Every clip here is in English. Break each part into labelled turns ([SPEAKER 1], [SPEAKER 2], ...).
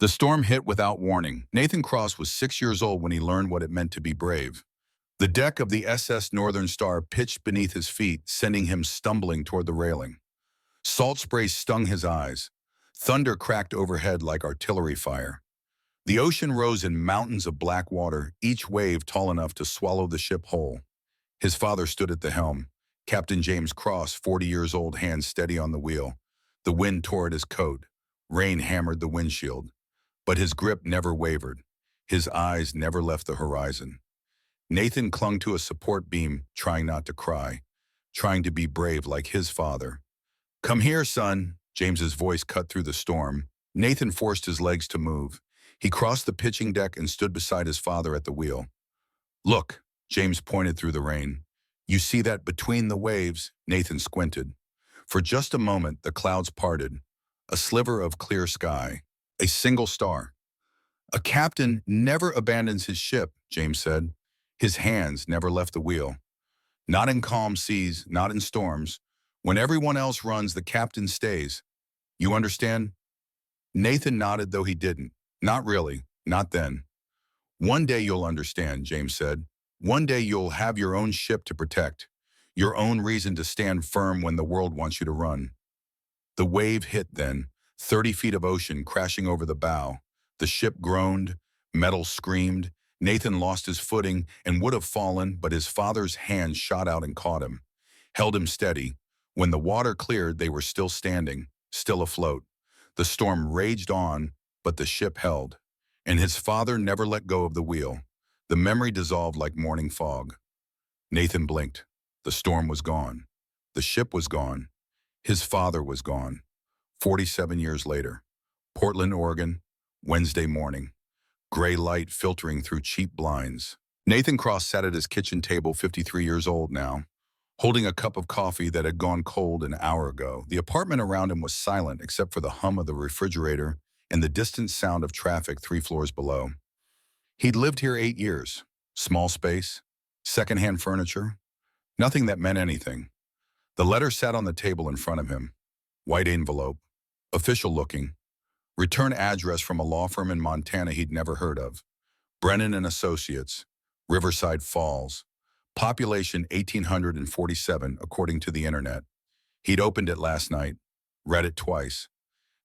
[SPEAKER 1] The storm hit without warning. Nathan Cross was 6 years old when he learned what it meant to be brave. The deck of the SS Northern Star pitched beneath his feet, sending him stumbling toward the railing. Salt spray stung his eyes. Thunder cracked overhead like artillery fire. The ocean rose in mountains of black water, each wave tall enough to swallow the ship whole. His father stood at the helm, Captain James Cross, 40 years old, hands steady on the wheel. The wind tore at his coat. Rain hammered the windshield. But his grip never wavered. His eyes never left the horizon. Nathan clung to a support beam, trying not to cry, trying to be brave like his father. "Come here, son," James's voice cut through the storm. Nathan forced his legs to move. He crossed the pitching deck and stood beside his father at the wheel. "Look," James pointed through the rain. "You see that between the waves?" Nathan squinted. For just a moment, the clouds parted. A sliver of clear sky. A single star. "A captain never abandons his ship," James said. His hands never left the wheel. "Not in calm seas, not in storms. When everyone else runs, the captain stays. You understand?" Nathan nodded, though he didn't. "Not really, not then." "One day you'll understand," James said. "One day you'll have your own ship to protect, your own reason to stand firm when the world wants you to run." The wave hit then, 30 feet of ocean crashing over the bow. The ship groaned, metal screamed. Nathan lost his footing and would have fallen, but his father's hand shot out and caught him, held him steady. When the water cleared, they were still standing, still afloat. The storm raged on, but the ship held. And his father never let go of the wheel. The memory dissolved like morning fog. Nathan blinked. The storm was gone. The ship was gone. His father was gone. 47 years later. Portland, Oregon, Wednesday morning. Gray light filtering through cheap blinds. Nathan Cross sat at his kitchen table, 53 years old now, holding a cup of coffee that had gone cold an hour ago. The apartment around him was silent except for the hum of the refrigerator and the distant sound of traffic 3 floors below. He'd lived here 8 years. Small space, secondhand furniture, nothing that meant anything. The letter sat on the table in front of him. White envelope, official looking. Return address from a law firm in Montana he'd never heard of. Brennan and Associates, Riverside Falls. Population 1,847, according to the internet. He'd opened it last night, read it twice,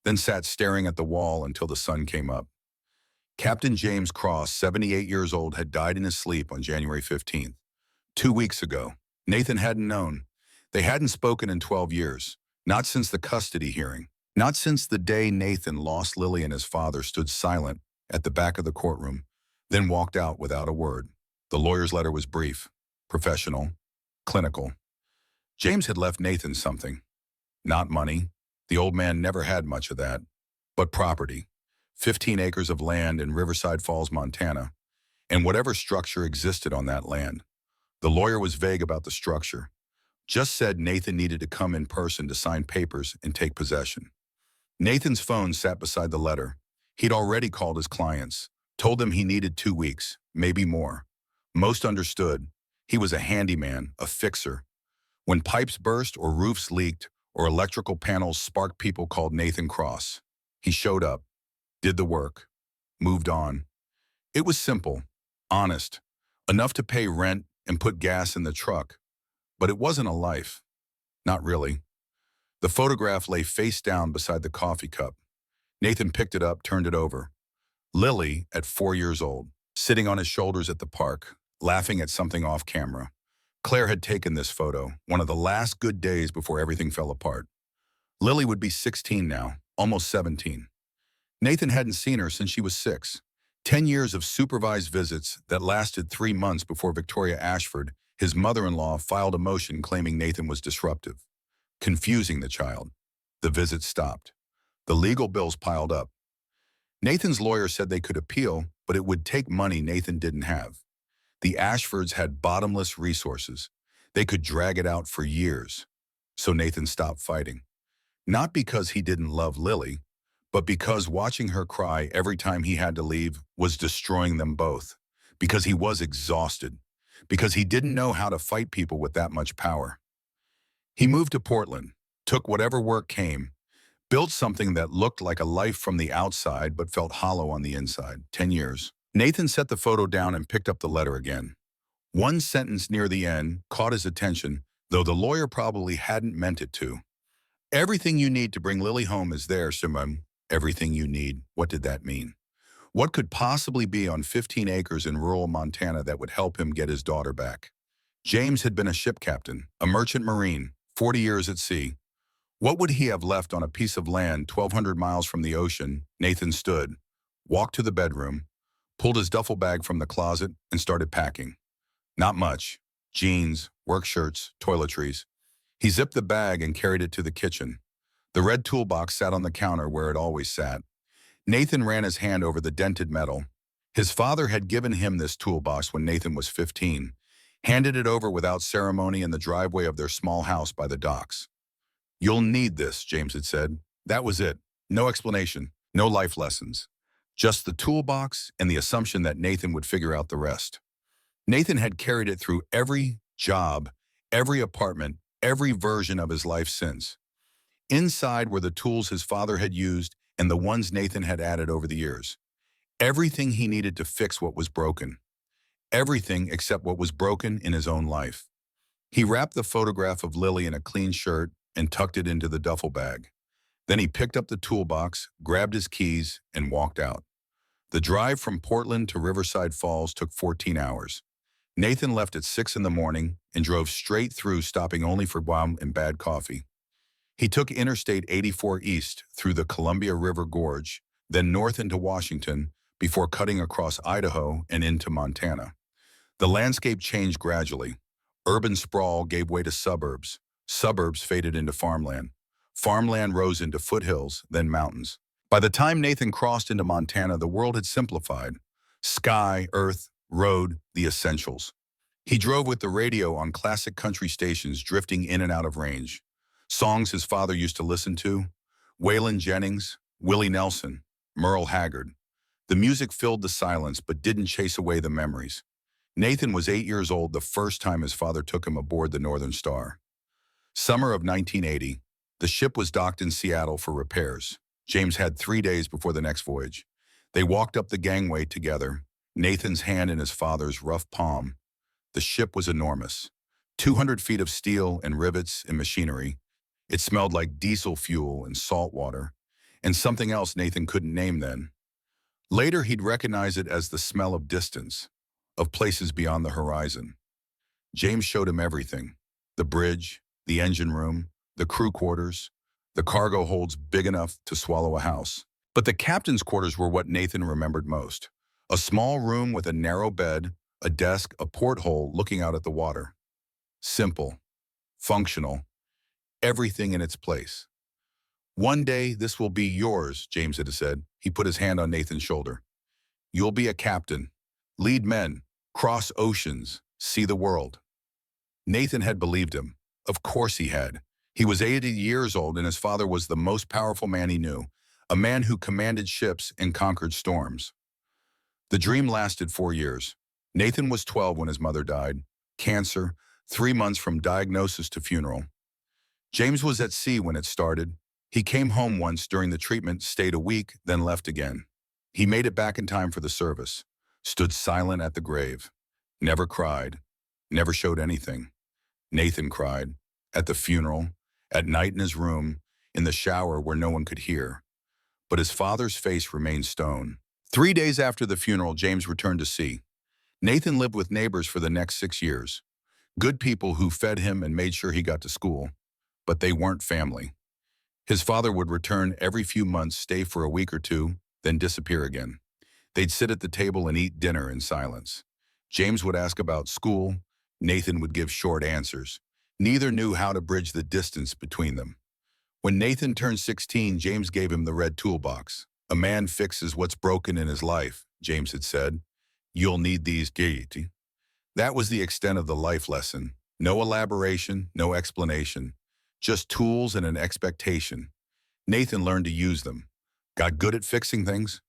[SPEAKER 1] then sat staring at the wall until the sun came up. Captain James Cross, 78 years old, had died in his sleep on January 15th. 2 weeks ago. Nathan hadn't known. They hadn't spoken in 12 years. Not since the custody hearing. Not since the day Nathan lost Lily and his father stood silent at the back of the courtroom, then walked out without a word. The lawyer's letter was brief, professional, clinical. James had left Nathan something. Not money. The old man never had much of that. But property. 15 acres of land in Riverside Falls, Montana, and whatever structure existed on that land. The lawyer was vague about the structure. Just said Nathan needed to come in person to sign papers and take possession. Nathan's phone sat beside the letter. He'd already called his clients, told them he needed 2 weeks, maybe more. Most understood. He was a handyman, a fixer. When pipes burst or roofs leaked or electrical panels sparked, people called Nathan Cross. He showed up, did the work, moved on. It was simple, honest, enough to pay rent and put gas in the truck. But it wasn't a life. Not really. The photograph lay face down beside the coffee cup. Nathan picked it up, turned it over. Lily, at 4 years old, sitting on his shoulders at the park, laughing at something off camera. Claire had taken this photo, one of the last good days before everything fell apart. Lily would be 16 now, almost 17. Nathan hadn't seen her since she was 6. 10 years of supervised visits that lasted 3 months before Victoria Ashford, his mother-in-law, filed a motion claiming Nathan was disruptive, confusing the child. The visits stopped. The legal bills piled up. Nathan's lawyer said they could appeal, but it would take money Nathan didn't have. The Ashfords had bottomless resources. They could drag it out for years. So Nathan stopped fighting. Not because he didn't love Lily, but because watching her cry every time he had to leave was destroying them both. Because he was exhausted. Because he didn't know how to fight people with that much power. He moved to Portland, took whatever work came, Built something that looked like a life from the outside but felt hollow on the inside. 10 years. Nathan set the photo down and picked up the letter again. One sentence near the end caught his attention, though the lawyer probably hadn't meant it to. Everything you need to bring Lily home is there, Simon. Everything you need. What did that mean? What could possibly be on 15 acres in rural Montana that would help him get his daughter back? James had been a ship captain, a merchant marine, 40 years at sea. What would he have left on a piece of land 1,200 miles from the ocean? Nathan stood, walked to the bedroom, pulled his duffel bag from the closet, and started packing. Not much. Jeans, work shirts, toiletries. He zipped the bag and carried it to the kitchen. The red toolbox sat on the counter where it always sat. Nathan ran his hand over the dented metal. His father had given him this toolbox when Nathan was 15, handed it over without ceremony in the driveway of their small house by the docks. "You'll need this," James had said. That was it. No explanation, no life lessons. Just the toolbox and the assumption that Nathan would figure out the rest. Nathan had carried it through every job, every apartment, every version of his life since. Inside were the tools his father had used and the ones Nathan had added over the years. Everything he needed to fix what was broken. Everything except what was broken in his own life. He wrapped the photograph of Lily in a clean shirt and tucked it into the duffel bag. Then he picked up the toolbox, grabbed his keys, and walked out. The drive from Portland to Riverside Falls took 14 hours. Nathan left at 6 in the morning and drove straight through, stopping only for bomb and bad coffee. He took Interstate 84 east through the Columbia River Gorge, then north into Washington, before cutting across Idaho and into Montana. The landscape changed gradually. Urban sprawl gave way to suburbs. Suburbs faded into farmland. Farmland rose into foothills, then mountains. By the time Nathan crossed into Montana, the world had simplified. Sky, earth, road, the essentials. He drove with the radio on classic country stations, drifting in and out of range. Songs his father used to listen to: Waylon Jennings, Willie Nelson, Merle Haggard. The music filled the silence but didn't chase away the memories. Nathan was 8 years old the first time his father took him aboard the Northern Star. Summer of 1980, the ship was docked in Seattle for repairs. James had 3 days before the next voyage. They walked up the gangway together, Nathan's hand in his father's rough palm. The ship was enormous. 200 feet of steel and rivets and machinery. It smelled like diesel fuel and salt water, and something else Nathan couldn't name then. Later, he'd recognize it as the smell of distance, of places beyond the horizon. James showed him everything: the bridge, the engine room, the crew quarters, the cargo holds big enough to swallow a house. But the captain's quarters were what Nathan remembered most. A small room with a narrow bed, a desk, a porthole looking out at the water. Simple, functional, everything in its place. "One day, this will be yours," James had said. He put his hand on Nathan's shoulder. "You'll be a captain, lead men, cross oceans, see the world." Nathan had believed him. Of course he had. He was 80 years old and his father was the most powerful man he knew, a man who commanded ships and conquered storms. The dream lasted 4 years. Nathan was 12 when his mother died. Cancer, 3 months from diagnosis to funeral. James was at sea when it started. He came home once during the treatment, stayed a week, then left again. He made it back in time for the service, stood silent at the grave, never cried, never showed anything. Nathan cried, at the funeral, at night in his room, in the shower where no one could hear. But his father's face remained stone. 3 days after the funeral, James returned to sea. Nathan lived with neighbors for the next 6 years. Good people who fed him and made sure he got to school. But they weren't family. His father would return every few months, stay for a week or two, then disappear again. They'd sit at the table and eat dinner in silence. James would ask about school. Nathan would give short answers. Neither knew how to bridge the distance between them. When Nathan turned 16, James gave him the red toolbox. "A man fixes what's broken in his life," James had said. "You'll need these, deity." That was the extent of the life lesson. No elaboration, no explanation. Just tools and an expectation. Nathan learned to use them. Got good at fixing things.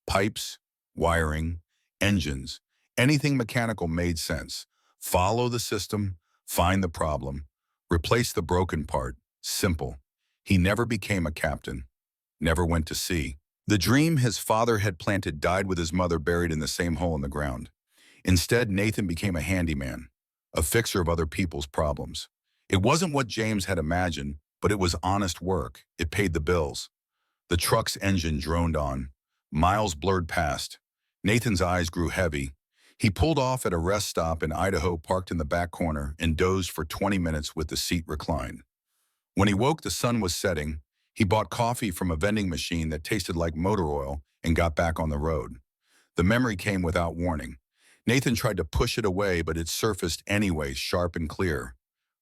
[SPEAKER 1] Pipes, wiring, engines, anything mechanical made sense. Follow the system, find the problem, replace the broken part. Simple. He never became a captain. never went to sea. The dream his father had planted died with his mother buried in the same hole in the ground. Instead, Nathan became a handyman, a fixer of other people's problems. It wasn't what James had imagined, but it was honest work. It paid the bills. The truck's engine droned on. Miles blurred past. Nathan's eyes grew heavy. He pulled off at a rest stop in Idaho, parked in the back corner, and dozed for 20 minutes with the seat reclined. When he woke, the sun was setting. He bought coffee from a vending machine that tasted like motor oil and got back on the road. The memory came without warning. Nathan tried to push it away, but it surfaced anyway, sharp and clear.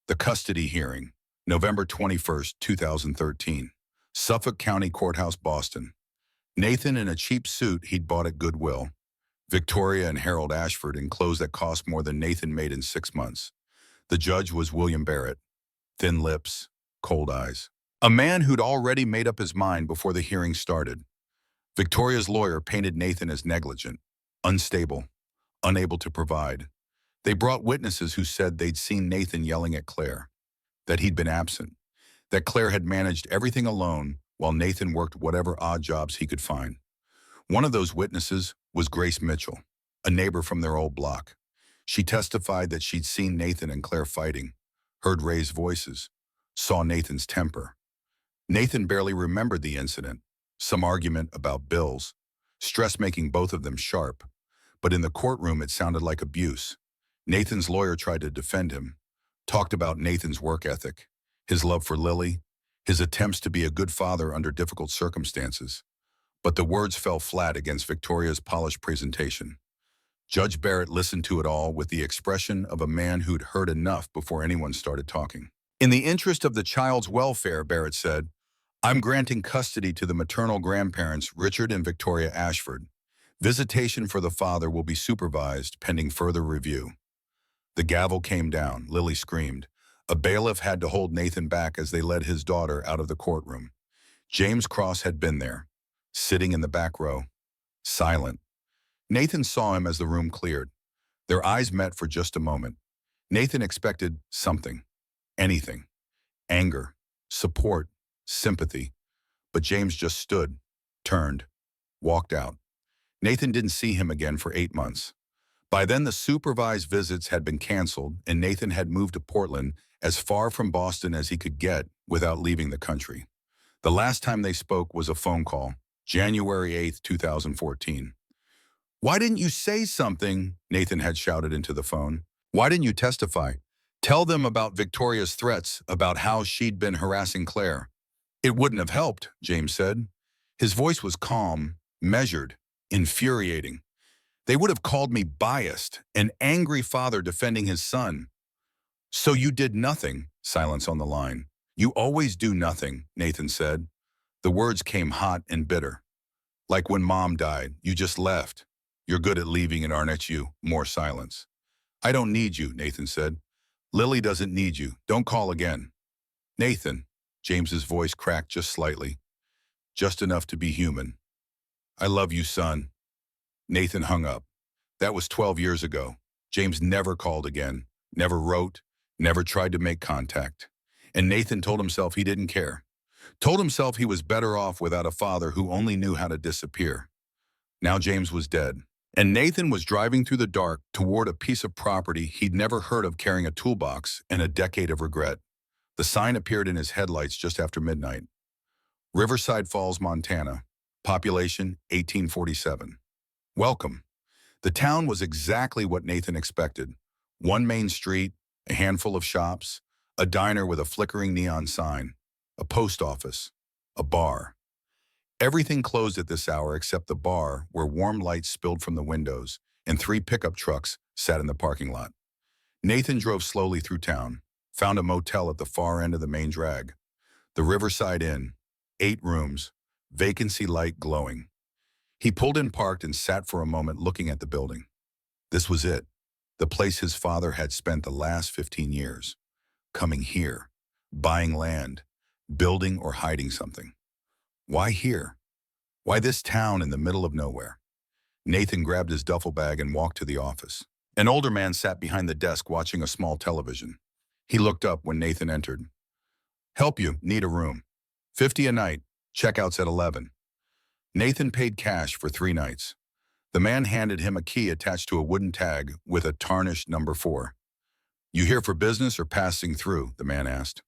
[SPEAKER 1] The custody hearing, November 21st, 2013. Suffolk County Courthouse, Boston. Nathan in a cheap suit he'd bought at Goodwill. Victoria and Harold Ashford in clothes that cost more than Nathan made in 6 months. The judge was William Barrett. Thin lips, cold eyes. A man who'd already made up his mind before the hearing started. Victoria's lawyer painted Nathan as negligent, unstable, unable to provide. They brought witnesses who said they'd seen Nathan yelling at Claire, that he'd been absent, that Claire had managed everything alone while Nathan worked whatever odd jobs he could find. One of those witnesses was Grace Mitchell, a neighbor from their old block. She testified that she'd seen Nathan and Claire fighting, heard raised voices, saw Nathan's temper. Nathan barely remembered the incident, some argument about bills, stress making both of them sharp. But in the courtroom it sounded like abuse. Nathan's lawyer tried to defend him, talked about Nathan's work ethic, his love for Lily, his attempts to be a good father under difficult circumstances. But the words fell flat against Victoria's polished presentation. Judge Barrett listened to it all with the expression of a man who'd heard enough before anyone started talking. In the interest of the child's welfare, Barrett said, I'm granting custody to the maternal grandparents Richard and Victoria Ashford. Visitation for the father will be supervised pending further review. The gavel came down. Lily screamed. A bailiff had to hold Nathan back as they led his daughter out of the courtroom. James Cross had been there, sitting in the back row, silent. Nathan saw him as the room cleared. Their eyes met for just a moment. Nathan expected something, anything, anger, support, sympathy. But James just stood, turned, walked out. Nathan didn't see him again for 8 months. By then, the supervised visits had been canceled, and Nathan had moved to Portland, as far from Boston as he could get without leaving the country. The last time they spoke was a phone call, January 8th, 2014. Why didn't you say something? Nathan had shouted into the phone. Why didn't you testify? Tell them about Victoria's threats, about how she'd been harassing Claire. It wouldn't have helped, James said. His voice was calm, measured, infuriating. They would have called me biased, an angry father defending his son. So you did nothing, silence on the line. You always do nothing, Nathan said. The words came hot and bitter. Like when Mom died, you just left. You're good at leaving and aren't you? More silence. I don't need you, Nathan said. Lily doesn't need you. Don't call again. Nathan, James's voice cracked just slightly. Just enough to be human. I love you, son. Nathan hung up. That was 12 years ago. James never called again, never wrote, never tried to make contact. And Nathan told himself he didn't care. Told himself he was better off without a father who only knew how to disappear. Now James was dead, and Nathan was driving through the dark toward a piece of property he'd never heard of, carrying a toolbox and a decade of regret. The sign appeared in his headlights just after midnight. Riverside Falls, Montana. Population 1847. Welcome. The town was exactly what Nathan expected. One main street, a handful of shops, a diner with a flickering neon sign, a post office, a bar. Everything closed at this hour except the bar, where warm lights spilled from the windows, and 3 pickup trucks sat in the parking lot. Nathan drove slowly through town, found a motel at the far end of the main drag. The Riverside Inn, 8 rooms, vacancy light glowing. He pulled in, parked, and sat for a moment looking at the building. This was it, the place his father had spent the last 15 years. Coming here, buying land, building or hiding something. Why here? Why this town in the middle of nowhere? Nathan grabbed his duffel bag and walked to the office. An older man sat behind the desk watching a small television. He looked up when Nathan entered. Help you, need a room. $50 a night. Checkouts at 11. Nathan paid cash for 3 nights. The man handed him a key attached to a wooden tag with a tarnished number 4. "You here for business or passing through?" the man asked.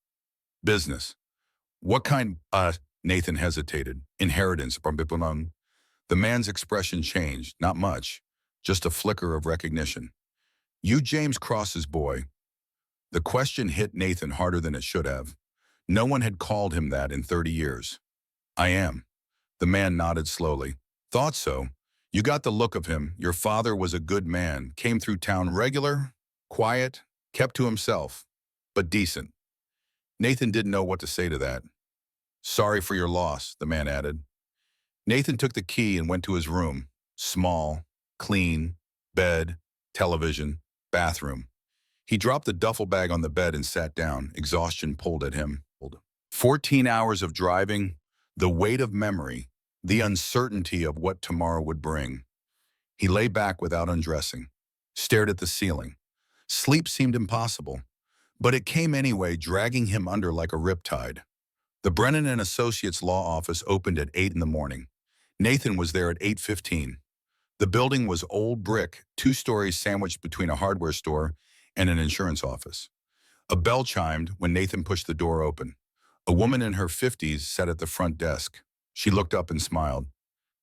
[SPEAKER 1] "Business." "What kind?" Nathan hesitated. "Inheritance from Biplanung." The man's expression changed. Not much, just a flicker of recognition. "You James Cross's boy?" The question hit Nathan harder than it should have. No one had called him that in 30 years. "I am." The man nodded slowly. "Thought so. You got the look of him. Your father was a good man, came through town regular, quiet, kept to himself, but decent." Nathan didn't know what to say to that. "Sorry for your loss," the man added. Nathan took the key and went to his room. Small, clean, bed, television, bathroom. He dropped the duffel bag on the bed and sat down. Exhaustion pulled at him. 14 hours of driving, the weight of memory, the uncertainty of what tomorrow would bring. He lay back without undressing, stared at the ceiling. Sleep seemed impossible, but it came anyway, dragging him under like a riptide. The Brennan and Associates law office opened at 8 in the morning. Nathan was there at 8:15. The building was old brick, 2 stories sandwiched between a hardware store and an insurance office. A bell chimed when Nathan pushed the door open. A woman in her 50s sat at the front desk. She looked up and smiled.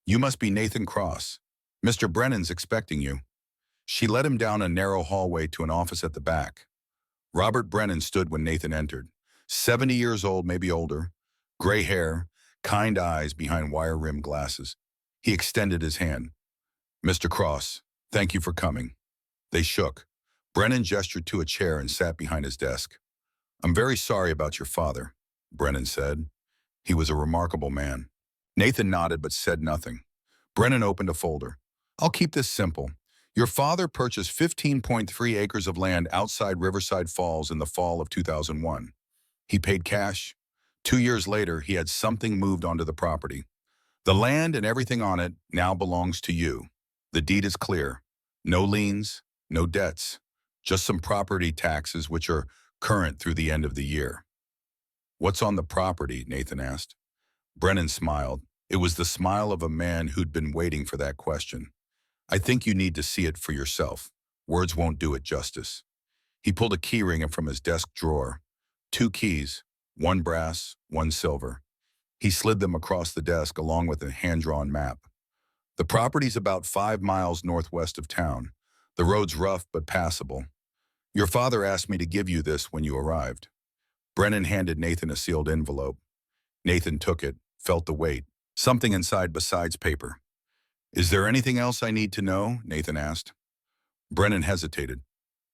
[SPEAKER 1] "You must be Nathan Cross. Mr. Brennan's expecting you." She led him down a narrow hallway to an office at the back. Robert Brennan stood when Nathan entered. 70 years old, maybe older. Gray hair, kind eyes behind wire-rimmed glasses. He extended his hand. "Mr. Cross, thank you for coming." They shook. Brennan gestured to a chair and sat behind his desk. "I'm very sorry about your father," Brennan said. "He was a remarkable man." Nathan nodded but said nothing. Brennan opened a folder. "I'll keep this simple. Your father purchased 15.3 acres of land outside Riverside Falls in the fall of 2001. He paid cash. 2 years later, he had something moved onto the property. The land and everything on it now belongs to you. The deed is clear. No liens, no debts, just some property taxes which are current through the end of the year." "What's on the property?" Nathan asked. Brennan smiled. It was the smile of a man who'd been waiting for that question. "I think you need to see it for yourself. Words won't do it justice." He pulled a key ring from his desk drawer. 2 keys, 1 brass, 1 silver. He slid them across the desk along with a hand-drawn map. "The property's about 5 miles northwest of town. The road's rough but passable. Your father asked me to give you this when you arrived." Brennan handed Nathan a sealed envelope. Nathan took it, felt the weight. Something inside besides paper. "Is there anything else I need to know?" Nathan asked. Brennan hesitated.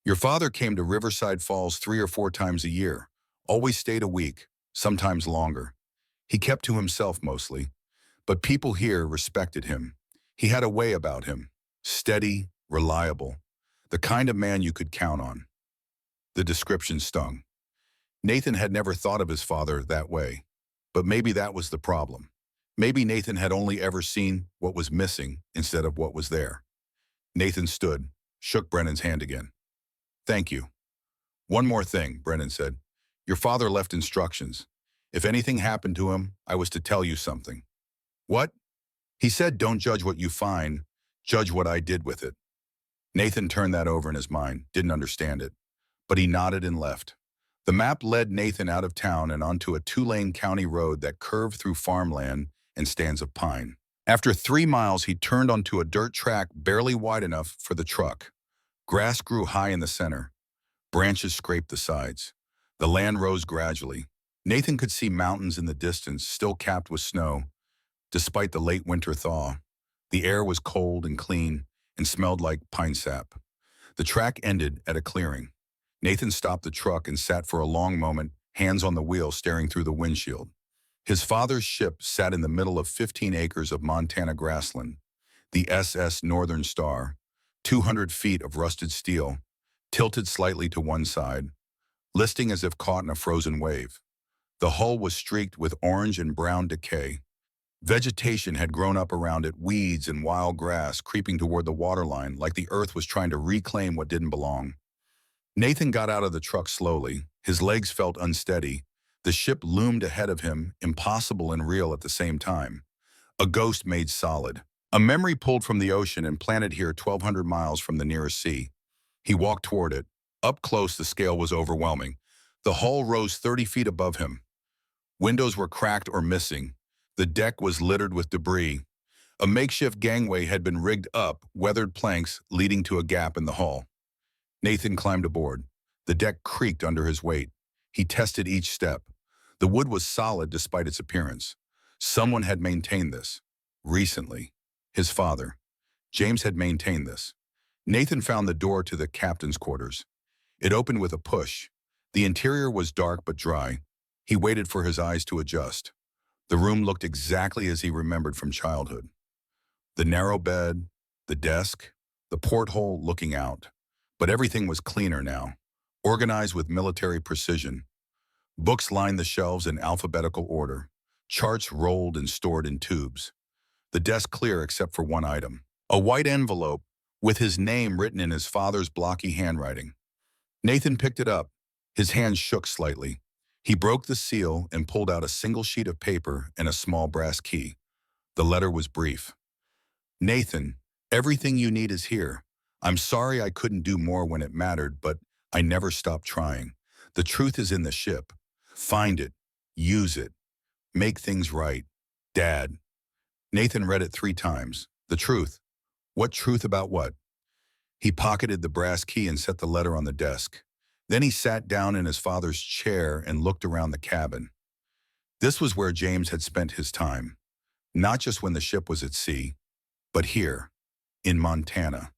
[SPEAKER 1] "Your father came to Riverside Falls 3 or 4 times a year. Always stayed a week, sometimes longer. He kept to himself mostly, but people here respected him. He had a way about him. Steady, reliable. The kind of man you could count on." The description stung. Nathan had never thought of his father that way. But maybe that was the problem. Maybe Nathan had only ever seen what was missing instead of what was there. Nathan stood, shook Brennan's hand again. "Thank you." "One more thing," Brennan said. "Your father left instructions. If anything happened to him, I was to tell you something." "What?" "He said, don't judge what you find, judge what I did with it." Nathan turned that over in his mind, didn't understand it. But he nodded and left. The map led Nathan out of town and onto a 2-lane county road that curved through farmland and stands of pine. After 3 miles, he turned onto a dirt track barely wide enough for the truck. Grass grew high in the center. Branches scraped the sides. The land rose gradually. Nathan could see mountains in the distance, still capped with snow. Despite the late winter thaw, the air was cold and clean and smelled like pine sap. The track ended at a clearing. Nathan stopped the truck and sat for a long moment, hands on the wheel staring through the windshield. His father's ship sat in the middle of 15 acres of Montana grassland. The SS Northern Star, 200 feet of rusted steel, tilted slightly to one side, listing as if caught in a frozen wave. The hull was streaked with orange and brown decay. Vegetation had grown up around it, weeds and wild grass creeping toward the waterline like the earth was trying to reclaim what didn't belong. Nathan got out of the truck slowly. His legs felt unsteady, The ship loomed ahead of him, impossible and real at the same time. A ghost made solid. A memory pulled from the ocean and planted here 1,200 miles from the nearest sea. He walked toward it. Up close, the scale was overwhelming. The hull rose 30 feet above him. Windows were cracked or missing. The deck was littered with debris. A makeshift gangway had been rigged up, weathered planks leading to a gap in the hull. Nathan climbed aboard. The deck creaked under his weight. He tested each step. The wood was solid despite its appearance. Someone had maintained this. Recently. His father. James had maintained this. Nathan found the door to the captain's quarters. It opened with a push. The interior was dark but dry. He waited for his eyes to adjust. The room looked exactly as he remembered from childhood. The narrow bed, the desk, the porthole looking out. But everything was cleaner now, organized with military precision. Books lined the shelves in alphabetical order. Charts rolled and stored in tubes. The desk clear except for one item. A white envelope with his name written in his father's blocky handwriting. Nathan picked it up. His hands shook slightly. He broke the seal and pulled out a single sheet of paper and a small brass key. The letter was brief. Nathan, everything you need is here. I'm sorry I couldn't do more when it mattered, but I never stopped trying. The truth is in the ship. Find it. Use it. Make things right. Dad. Nathan read it 3 times. The truth. What truth about what? He pocketed the brass key and set the letter on the desk. Then he sat down in his father's chair and looked around the cabin. This was where James had spent his time. Not just when the ship was at sea, but here, in Montana,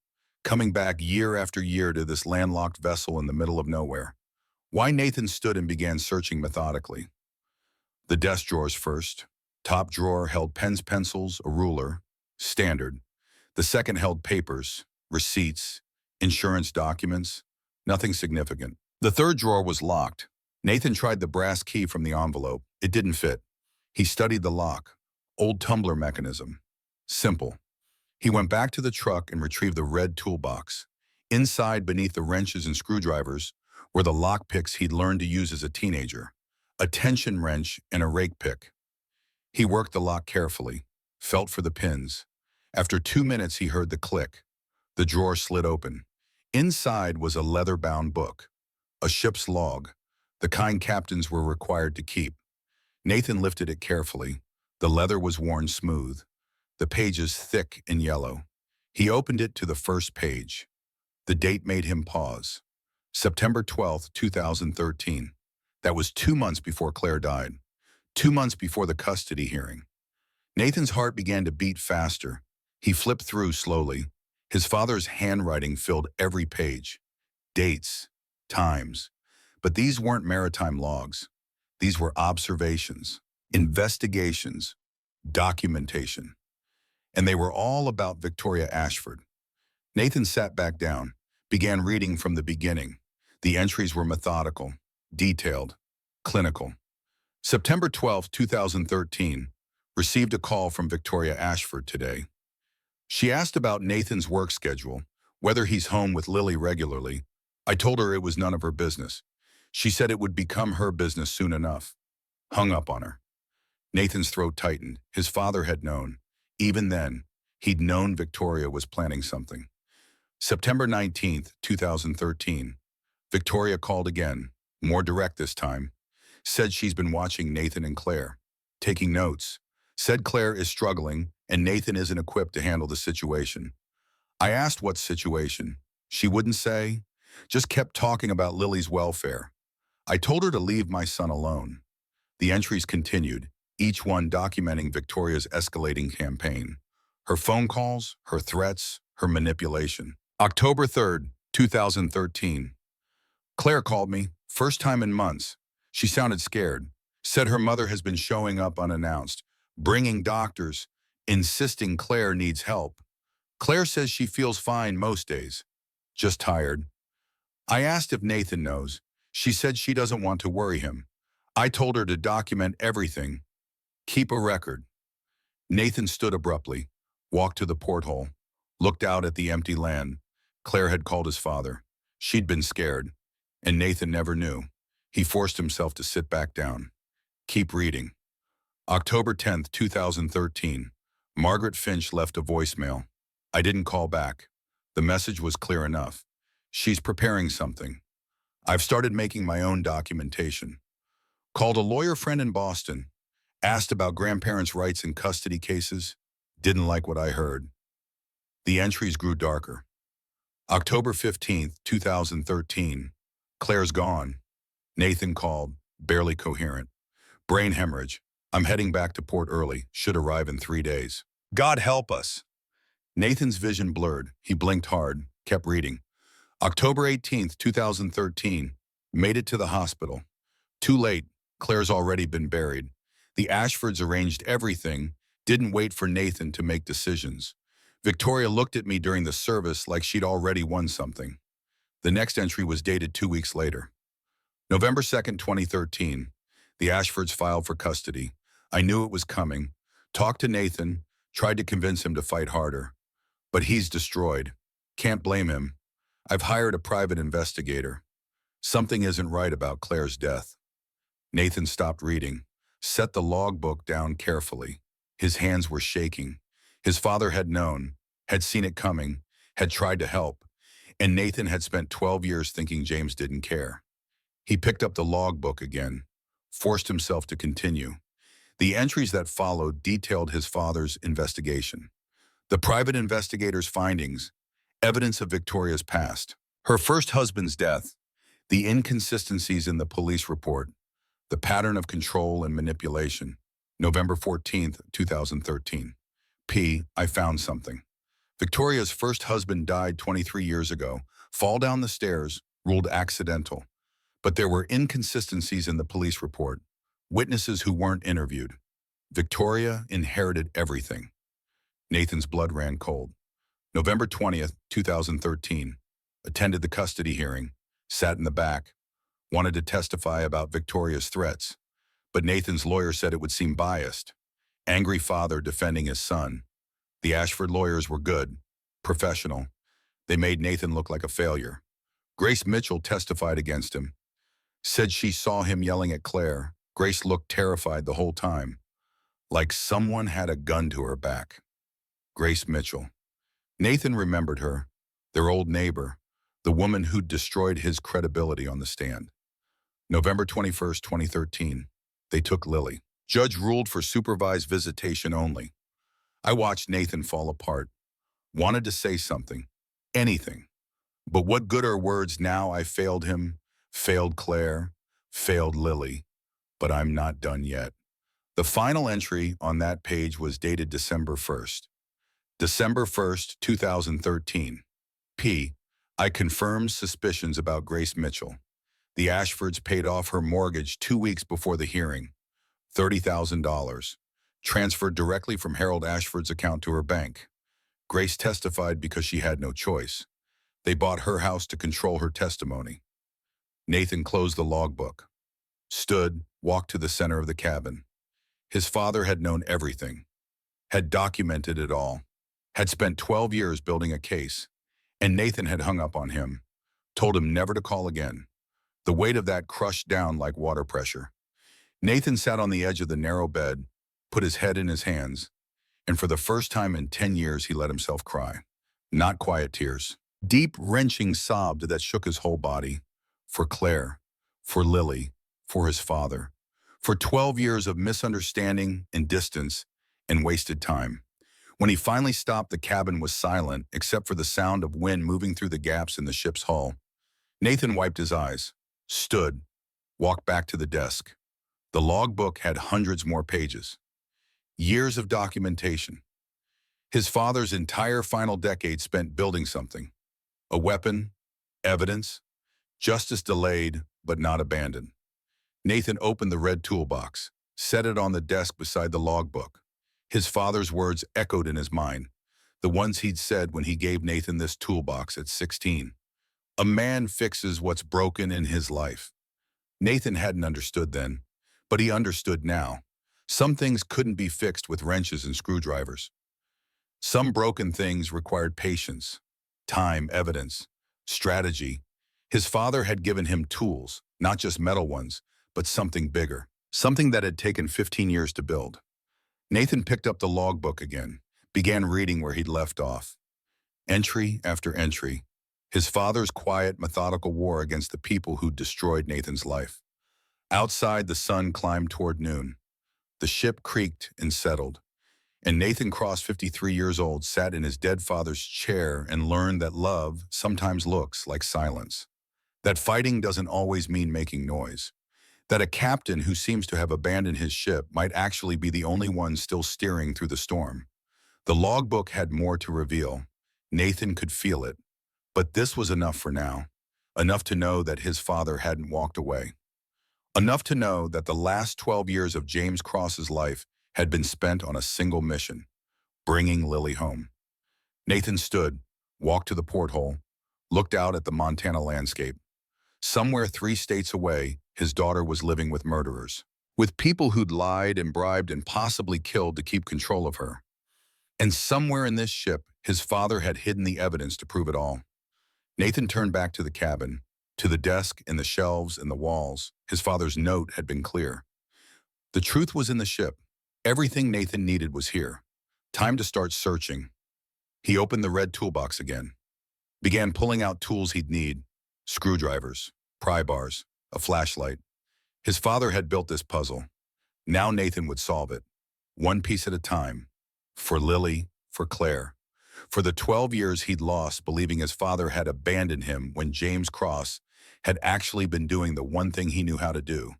[SPEAKER 1] coming back year after year to this landlocked vessel in the middle of nowhere. Why Nathan stood and began searching methodically. The desk drawers first. Top drawer held pens, pencils, a ruler, standard. The second held papers, receipts, insurance documents, nothing significant. The third drawer was locked. Nathan tried the brass key from the envelope. It didn't fit. He studied the lock. Old tumbler mechanism. Simple. He went back to the truck and retrieved the red toolbox. Inside, beneath the wrenches and screwdrivers, were the lock picks he'd learned to use as a teenager. A tension wrench and a rake pick. He worked the lock carefully, felt for the pins. After 2 minutes, he heard the click. The drawer slid open. Inside was a leather-bound book. A ship's log, the kind captains were required to keep. Nathan lifted it carefully. The leather was worn smooth, the pages thick and yellow. He opened it to the first page. The date made him pause. September 12th, 2013. That was 2 months before Claire died. 2 months before the custody hearing. Nathan's heart began to beat faster. He flipped through slowly. His father's handwriting filled every page. Dates, times. But these weren't maritime logs. These were observations, investigations, documentation. And they were all about Victoria Ashford. Nathan sat back down, began reading from the beginning. The entries were methodical, detailed, clinical. September 12, 2013, received a call from Victoria Ashford today. She asked about Nathan's work schedule, whether he's home with Lily regularly. I told her it was none of her business. She said it would become her business soon enough. Hung up on her. Nathan's throat tightened. His father had known. Even then, he'd known Victoria was planning something. September 19th, 2013. Victoria called again, more direct this time. Said she's been watching Nathan and Claire, taking notes. Said Claire is struggling and Nathan isn't equipped to handle the situation. I asked what situation. She wouldn't say, just kept talking about Lily's welfare. I told her to leave my son alone. The entries continued, each one documenting Victoria's escalating campaign. Her phone calls, her threats, her manipulation. October 3rd, 2013. Claire called me, first time in months. She sounded scared, said her mother has been showing up unannounced, bringing doctors, insisting Claire needs help. Claire says she feels fine most days, just tired. I asked if Nathan knows. She said she doesn't want to worry him. I told her to document everything, keep a record. Nathan stood abruptly, walked to the porthole, looked out at the empty land. Claire had called his father. She'd been scared, and Nathan never knew. He forced himself to sit back down. Keep reading. October 10th, 2013. Margaret Finch left a voicemail. I didn't call back. The message was clear enough. She's preparing something. I've started making my own documentation. Called a lawyer friend in Boston. Asked about grandparents' rights in custody cases. Didn't like what I heard. The entries grew darker. October 15th, 2013. Claire's gone. Nathan called, barely coherent. Brain hemorrhage. I'm heading back to port early. Should arrive in 3 days. God help us. Nathan's vision blurred. He blinked hard, kept reading. October 18th, 2013. Made it to the hospital. Too late. Claire's already been buried. The Ashfords arranged everything, didn't wait for Nathan to make decisions. Victoria looked at me during the service like she'd already won something. The next entry was dated 2 weeks later. November 2nd, 2013. The Ashfords filed for custody. I knew it was coming. Talked to Nathan, tried to convince him to fight harder. But he's destroyed. Can't blame him. I've hired a private investigator. Something isn't right about Claire's death. Nathan stopped reading, set the logbook down carefully. His hands were shaking. His father had known, had seen it coming, had tried to help, and Nathan had spent 12 years thinking James didn't care. He picked up the logbook again, forced himself to continue. The entries that followed detailed his father's investigation. The private investigator's findings, evidence of Victoria's past, her first husband's death, the inconsistencies in the police report, the pattern of control and manipulation. November 14th, 2013. I found something. Victoria's first husband died 23 years ago. Fall down the stairs, ruled accidental. But there were inconsistencies in the police report. Witnesses who weren't interviewed. Victoria inherited everything. Nathan's blood ran cold. November 20th, 2013. Attended the custody hearing. Sat in the back. Wanted to testify about Victoria's threats. But Nathan's lawyer said it would seem biased. Angry father defending his son. The Ashford lawyers were good, professional. They made Nathan look like a failure. Grace Mitchell testified against him. Said she saw him yelling at Claire. Grace looked terrified the whole time, like someone had a gun to her back. Grace Mitchell. Nathan remembered her, their old neighbor, the woman who'd destroyed his credibility on the stand. November 21st, 2013. They took Lily. Judge ruled for supervised visitation only. I watched Nathan fall apart. Wanted to say something. Anything. But what good are words now? I failed him, failed Claire, failed Lily. But I'm not done yet. The final entry on that page was dated December 1st. December 1st, 2013. I confirmed suspicions about Grace Mitchell. The Ashfords paid off her mortgage 2 weeks before the hearing. $30,000. Transferred directly from Harold Ashford's account to her bank. Grace testified because she had no choice. They bought her house to control her testimony. Nathan closed the logbook. Stood, walked to the center of the cabin. His father had known everything. Had documented it all. Had spent 12 years building a case. And Nathan had hung up on him. Told him never to call again. The weight of that crushed down like water pressure. Nathan sat on the edge of the narrow bed, put his head in his hands, and for the first time in 10 years he let himself cry. Not quiet tears. Deep, wrenching sobs that shook his whole body. For Claire, for Lily, for his father. For 12 years of misunderstanding and distance and wasted time. When he finally stopped, the cabin was silent except for the sound of wind moving through the gaps in the ship's hull. Nathan wiped his eyes, stood, walked back to the desk. The logbook had hundreds more pages. Years of documentation. His father's entire final decade spent building something. A weapon, evidence, justice delayed but not abandoned. Nathan opened the red toolbox, set it on the desk beside the logbook. His father's words echoed in his mind, the ones he'd said when he gave Nathan this toolbox at 16. A man fixes what's broken in his life. Nathan hadn't understood then, but he understood now. Some things couldn't be fixed with wrenches and screwdrivers. Some broken things required patience, time, evidence, strategy. His father had given him tools, not just metal ones, but something bigger. something that had taken 15 years to build. Nathan picked up the logbook again, began reading where he'd left off. Entry after entry, his father's quiet, methodical war against the people who'd destroyed Nathan's life. Outside, the sun climbed toward noon. The ship creaked and settled, and Nathan Cross, 53 years old, sat in his dead father's chair and learned that love sometimes looks like silence. That fighting doesn't always mean making noise. That a captain who seems to have abandoned his ship might actually be the only one still steering through the storm. The logbook had more to reveal. Nathan could feel it. But this was enough for now. Enough to know that his father hadn't walked away. Enough to know that the last 12 years of James Cross's life had been spent on a single mission, bringing Lily home. Nathan stood, walked to the porthole, looked out at the Montana landscape. Somewhere 3 states away, his daughter was living with murderers, with people who'd lied and bribed and possibly killed to keep control of her. And somewhere in this ship, his father had hidden the evidence to prove it all. Nathan turned back to the cabin, to the desk and the shelves and the walls. His father's note had been clear. The truth was in the ship. Everything Nathan needed was here. Time to start searching. He opened the red toolbox again, began pulling out tools he'd need: screwdrivers, pry bars, a flashlight. His father had built this puzzle. Now Nathan would solve it, one piece at a time. For Lily, for Claire, for the 12 years he'd lost believing his father had abandoned him when James Cross had actually been doing the one thing he knew how to do.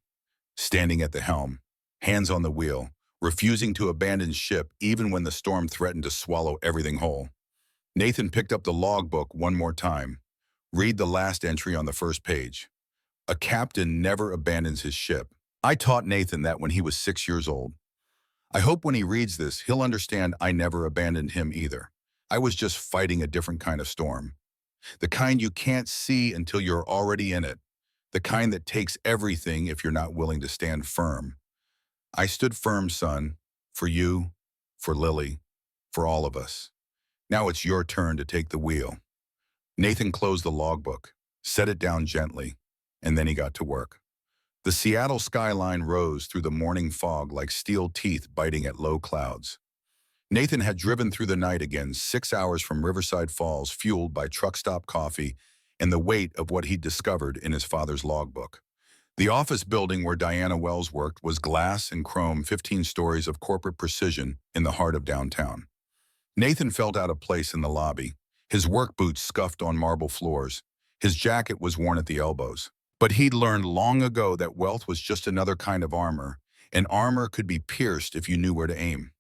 [SPEAKER 1] Standing at the helm, hands on the wheel, refusing to abandon ship even when the storm threatened to swallow everything whole. Nathan picked up the logbook one more time. Read the last entry on the first page. A captain never abandons his ship. I taught Nathan that when he was 6 years old. I hope when he reads this, he'll understand I never abandoned him either. I was just fighting a different kind of storm. The kind you can't see until you're already in it. The kind that takes everything if you're not willing to stand firm. I stood firm, son, for you, for Lily, for all of us. Now it's your turn to take the wheel. Nathan closed the logbook, set it down gently, and then he got to work. The Seattle skyline rose through the morning fog like steel teeth biting at low clouds. Nathan had driven through the night again, 6 hours from Riverside Falls, fueled by truck stop coffee and the weight of what he'd discovered in his father's logbook. The office building where Diana Wells worked was glass and chrome, 15 stories of corporate precision in the heart of downtown. Nathan felt out of place in the lobby. His work boots scuffed on marble floors. His jacket was worn at the elbows. But he'd learned long ago that wealth was just another kind of armor, and armor could be pierced if you knew where to aim.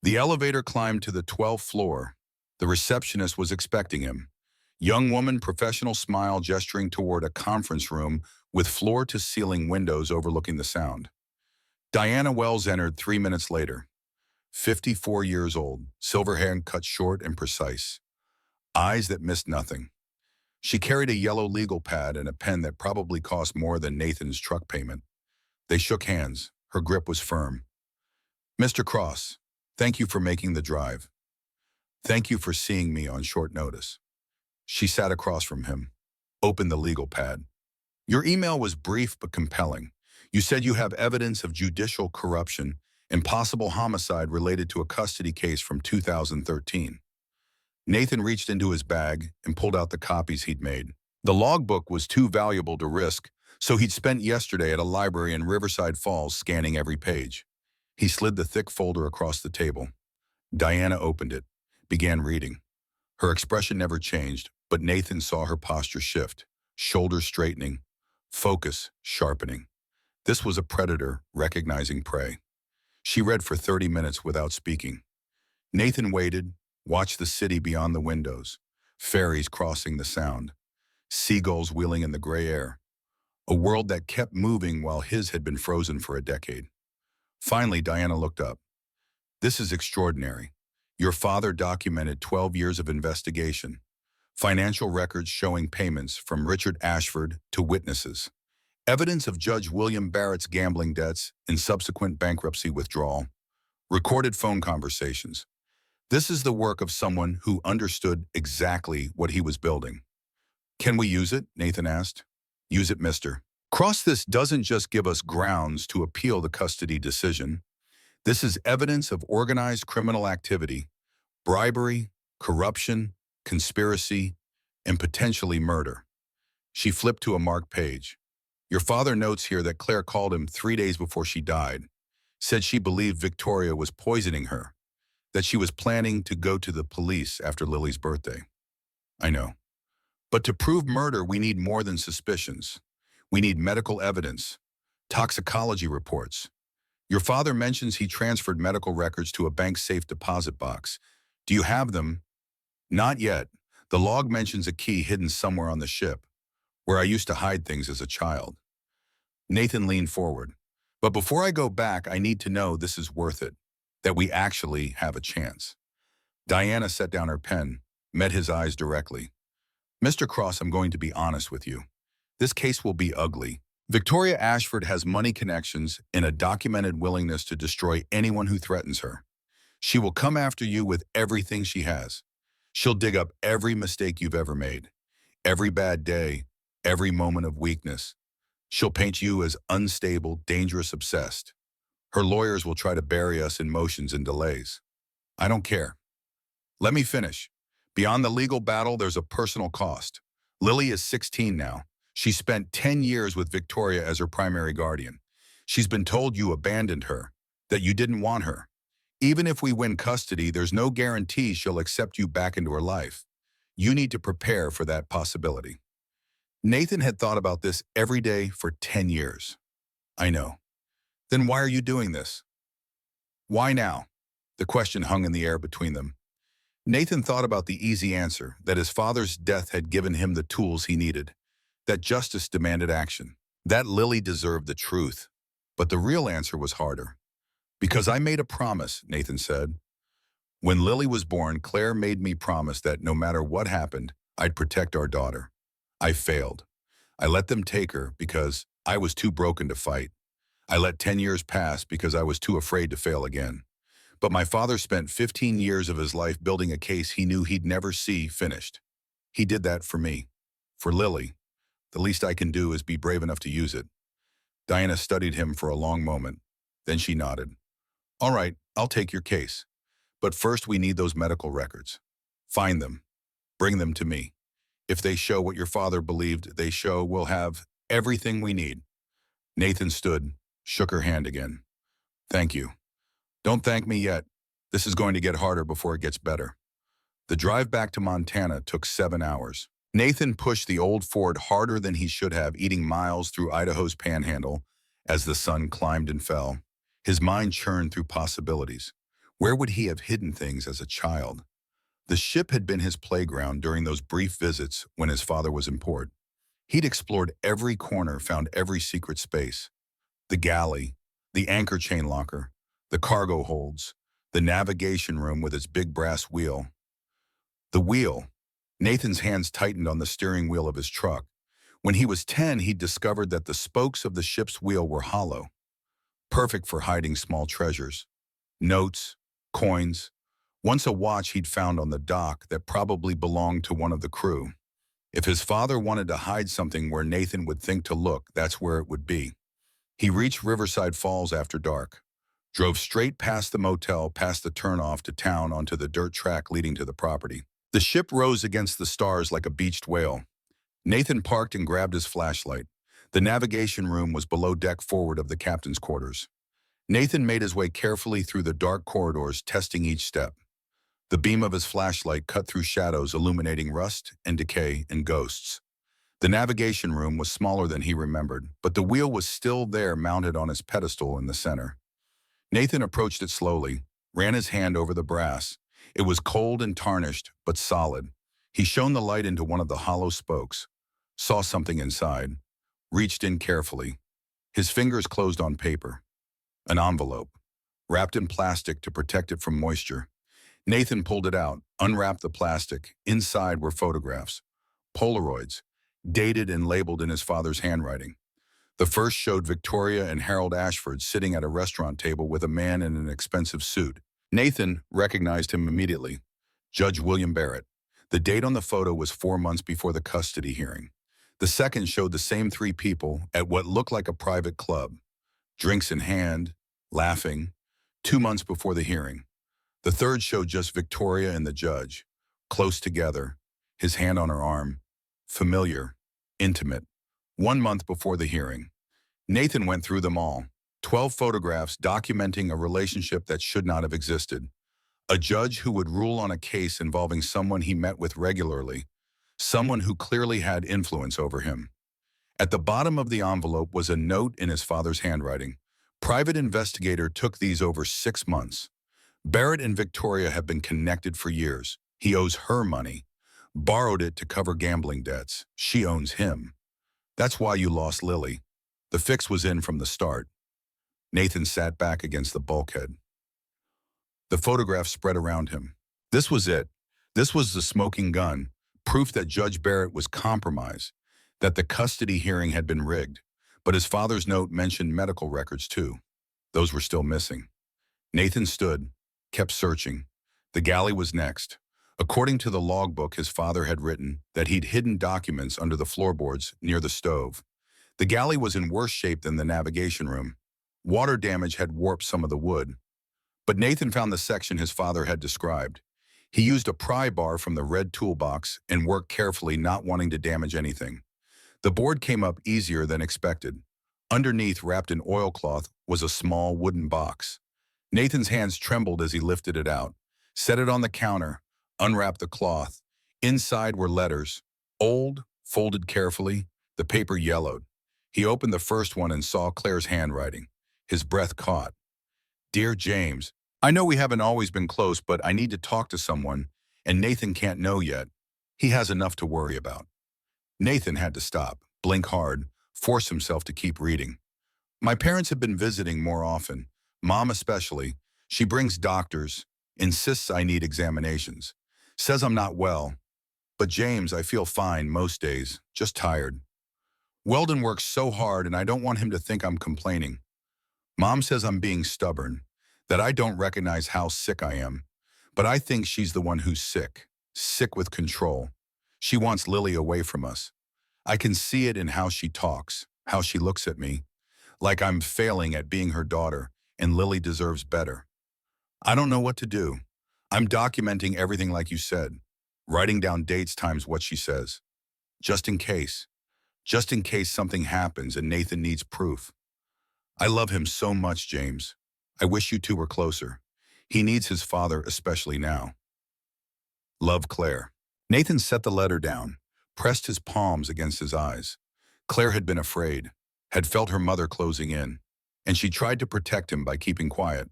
[SPEAKER 1] The elevator climbed to the 12th floor. The receptionist was expecting him. Young woman, professional smile gesturing toward a conference room with floor-to-ceiling windows overlooking the sound. Diana Wells entered 3 minutes later. 54 years old, silver hair cut short and precise. Eyes that missed nothing. She carried a yellow legal pad and a pen that probably cost more than Nathan's truck payment. They shook hands. Her grip was firm. Mr. Cross, thank you for making the drive. Thank you for seeing me on short notice. She sat across from him, opened the legal pad. Your email was brief but compelling. You said you have evidence of judicial corruption and possible homicide related to a custody case from 2013. Nathan reached into his bag and pulled out the copies he'd made. The logbook was too valuable to risk, so he'd spent yesterday at a library in Riverside Falls scanning every page. He slid the thick folder across the table. Diana opened it, began reading. Her expression never changed, but Nathan saw her posture shift, shoulders straightening, focus sharpening. This was a predator recognizing prey. She read for 30 minutes without speaking. Nathan waited, watched the city beyond the windows, ferries crossing the sound, seagulls wheeling in the gray air, a world that kept moving while his had been frozen for a decade. Finally, Diana looked up. This is extraordinary. Your father documented 12 years of investigation, financial records showing payments from Richard Ashford to witnesses, evidence of Judge William Barrett's gambling debts and subsequent bankruptcy withdrawal, recorded phone conversations. This is the work of someone who understood exactly what he was building. Can we use it? Nathan asked. Use it, mister. This doesn't just give us grounds to appeal the custody decision. This is evidence of organized criminal activity, bribery, corruption, conspiracy, and potentially murder. She flipped to a marked page. Your father notes here that Claire called him 3 days before she died, said she believed Victoria was poisoning her, that she was planning to go to the police after Lily's birthday. I know. But to prove murder, we need more than suspicions. We need medical evidence, toxicology reports. Your father mentions he transferred medical records to a bank safe deposit box. Do you have them? Not yet. The log mentions a key hidden somewhere on the ship, where I used to hide things as a child. Nathan leaned forward. But before I go back, I need to know this is worth it, that we actually have a chance. Diana set down her pen, met his eyes directly. Mr. Cross, I'm going to be honest with you. This case will be ugly. Victoria Ashford has money connections and a documented willingness to destroy anyone who threatens her. She will come after you with everything she has. She'll dig up every mistake you've ever made, every bad day, every moment of weakness. She'll paint you as unstable, dangerous, obsessed. Her lawyers will try to bury us in motions and delays. I don't care. Let me finish. Beyond the legal battle, there's a personal cost. Lily is 16 now. She spent 10 years with Victoria as her primary guardian. She's been told you abandoned her, that you didn't want her. Even if we win custody, there's no guarantee she'll accept you back into her life. You need to prepare for that possibility. Nathan had thought about this every day for 10 years. I know. Then why are you doing this? Why now? The question hung in the air between them. Nathan thought about the easy answer, that his father's death had given him the tools he needed, that justice demanded action, that Lily deserved the truth. But the real answer was harder. Because I made a promise, Nathan said. When Lily was born, Claire made me promise that no matter what happened, I'd protect our daughter. I failed. I let them take her because I was too broken to fight. I let 10 years pass because I was too afraid to fail again. But my father spent 15 years of his life building a case he knew he'd never see finished. He did that for me. For Lily. The least I can do is be brave enough to use it. Diana studied him for a long moment. Then she nodded. All right, I'll take your case. But first we need those medical records. Find them. Bring them to me. If they show what your father believed they show, we'll have everything we need. Nathan stood, shook her hand again. Thank you. Don't thank me yet. This is going to get harder before it gets better. The drive back to Montana took 7 hours. Nathan pushed the old Ford harder than he should have, eating miles through Idaho's panhandle as the sun climbed and fell. His mind churned through possibilities. Where would he have hidden things as a child? The ship had been his playground during those brief visits when his father was in port. He'd explored every corner, found every secret space. The galley, the anchor chain locker, the cargo holds, the navigation room with its big brass wheel. The wheel. Nathan's hands tightened on the steering wheel of his truck. When he was 10, he'd discovered that the spokes of the ship's wheel were hollow, perfect for hiding small treasures. Notes, coins, once a watch he'd found on the dock that probably belonged to one of the crew. If his father wanted to hide something where Nathan would think to look, that's where it would be. He reached Riverside Falls after dark, drove straight past the motel, past the turnoff to town onto the dirt track leading to the property. The ship rose against the stars like a beached whale. Nathan parked and grabbed his flashlight. The navigation room was below deck forward of the captain's quarters. Nathan made his way carefully through the dark corridors, testing each step. The beam of his flashlight cut through shadows, illuminating rust and decay and ghosts. The navigation room was smaller than he remembered, but the wheel was still there, mounted on its pedestal in the center. Nathan approached it slowly, ran his hand over the brass. It was cold and tarnished, but solid. He shone the light into one of the hollow spokes, saw something inside, reached in carefully. His fingers closed on paper. An envelope, wrapped in plastic to protect it from moisture. Nathan pulled it out, unwrapped the plastic. Inside were photographs, Polaroids, dated and labeled in his father's handwriting. The first showed Victoria and Harold Ashford sitting at a restaurant table with a man in an expensive suit. Nathan recognized him immediately. Judge William Barrett. The date on the photo was 4 months before the custody hearing. The second showed the same three people at what looked like a private club, drinks in hand, laughing, 2 months before the hearing. The third showed just Victoria and the judge, close together, his hand on her arm, familiar, intimate, 1 month before the hearing. Nathan went through them all, 12 photographs documenting a relationship that should not have existed. A judge who would rule on a case involving someone he met with regularly, someone who clearly had influence over him. At the bottom of the envelope was a note in his father's handwriting. Private investigator took these over 6 months. Barrett and Victoria have been connected for years. He owes her money. Borrowed it to cover gambling debts. She owns him. That's why you lost Lily. The fix was in from the start. Nathan sat back against the bulkhead. The photograph spread around him. This was it. This was the smoking gun, proof that Judge Barrett was compromised, that the custody hearing had been rigged. But his father's note mentioned medical records too. Those were still missing. Nathan stood, kept searching. The galley was next. According to the logbook his father had written, that he'd hidden documents under the floorboards near the stove. The galley was in worse shape than the navigation room. Water damage had warped some of the wood. But Nathan found the section his father had described. He used a pry bar from the red toolbox and worked carefully, not wanting to damage anything. The board came up easier than expected. Underneath, wrapped in oilcloth, was a small wooden box. Nathan's hands trembled as he lifted it out, set it on the counter, unwrapped the cloth. Inside were letters, old, folded carefully, the paper yellowed. He opened the first one and saw Claire's handwriting. His breath caught. Dear James, I know we haven't always been close, but I need to talk to someone, and Nathan can't know yet. He has enough to worry about. Nathan had to stop, blink hard, force himself to keep reading. My parents have been visiting more often, Mom especially. She brings doctors, insists I need examinations, says I'm not well. But James, I feel fine most days, just tired. Weldon works so hard and I don't want him to think I'm complaining. Mom says I'm being stubborn, that I don't recognize how sick I am. But I think she's the one who's sick, sick with control. She wants Lily away from us. I can see it in how she talks, how she looks at me, like I'm failing at being her daughter and Lily deserves better. I don't know what to do. I'm documenting everything like you said, writing down dates times what she says. Just in case something happens and Nathan needs proof. I love him so much, James. I wish you two were closer. He needs his father, especially now. Love, Claire. Nathan set the letter down, pressed his palms against his eyes. Claire had been afraid, had felt her mother closing in, and she tried to protect him by keeping quiet.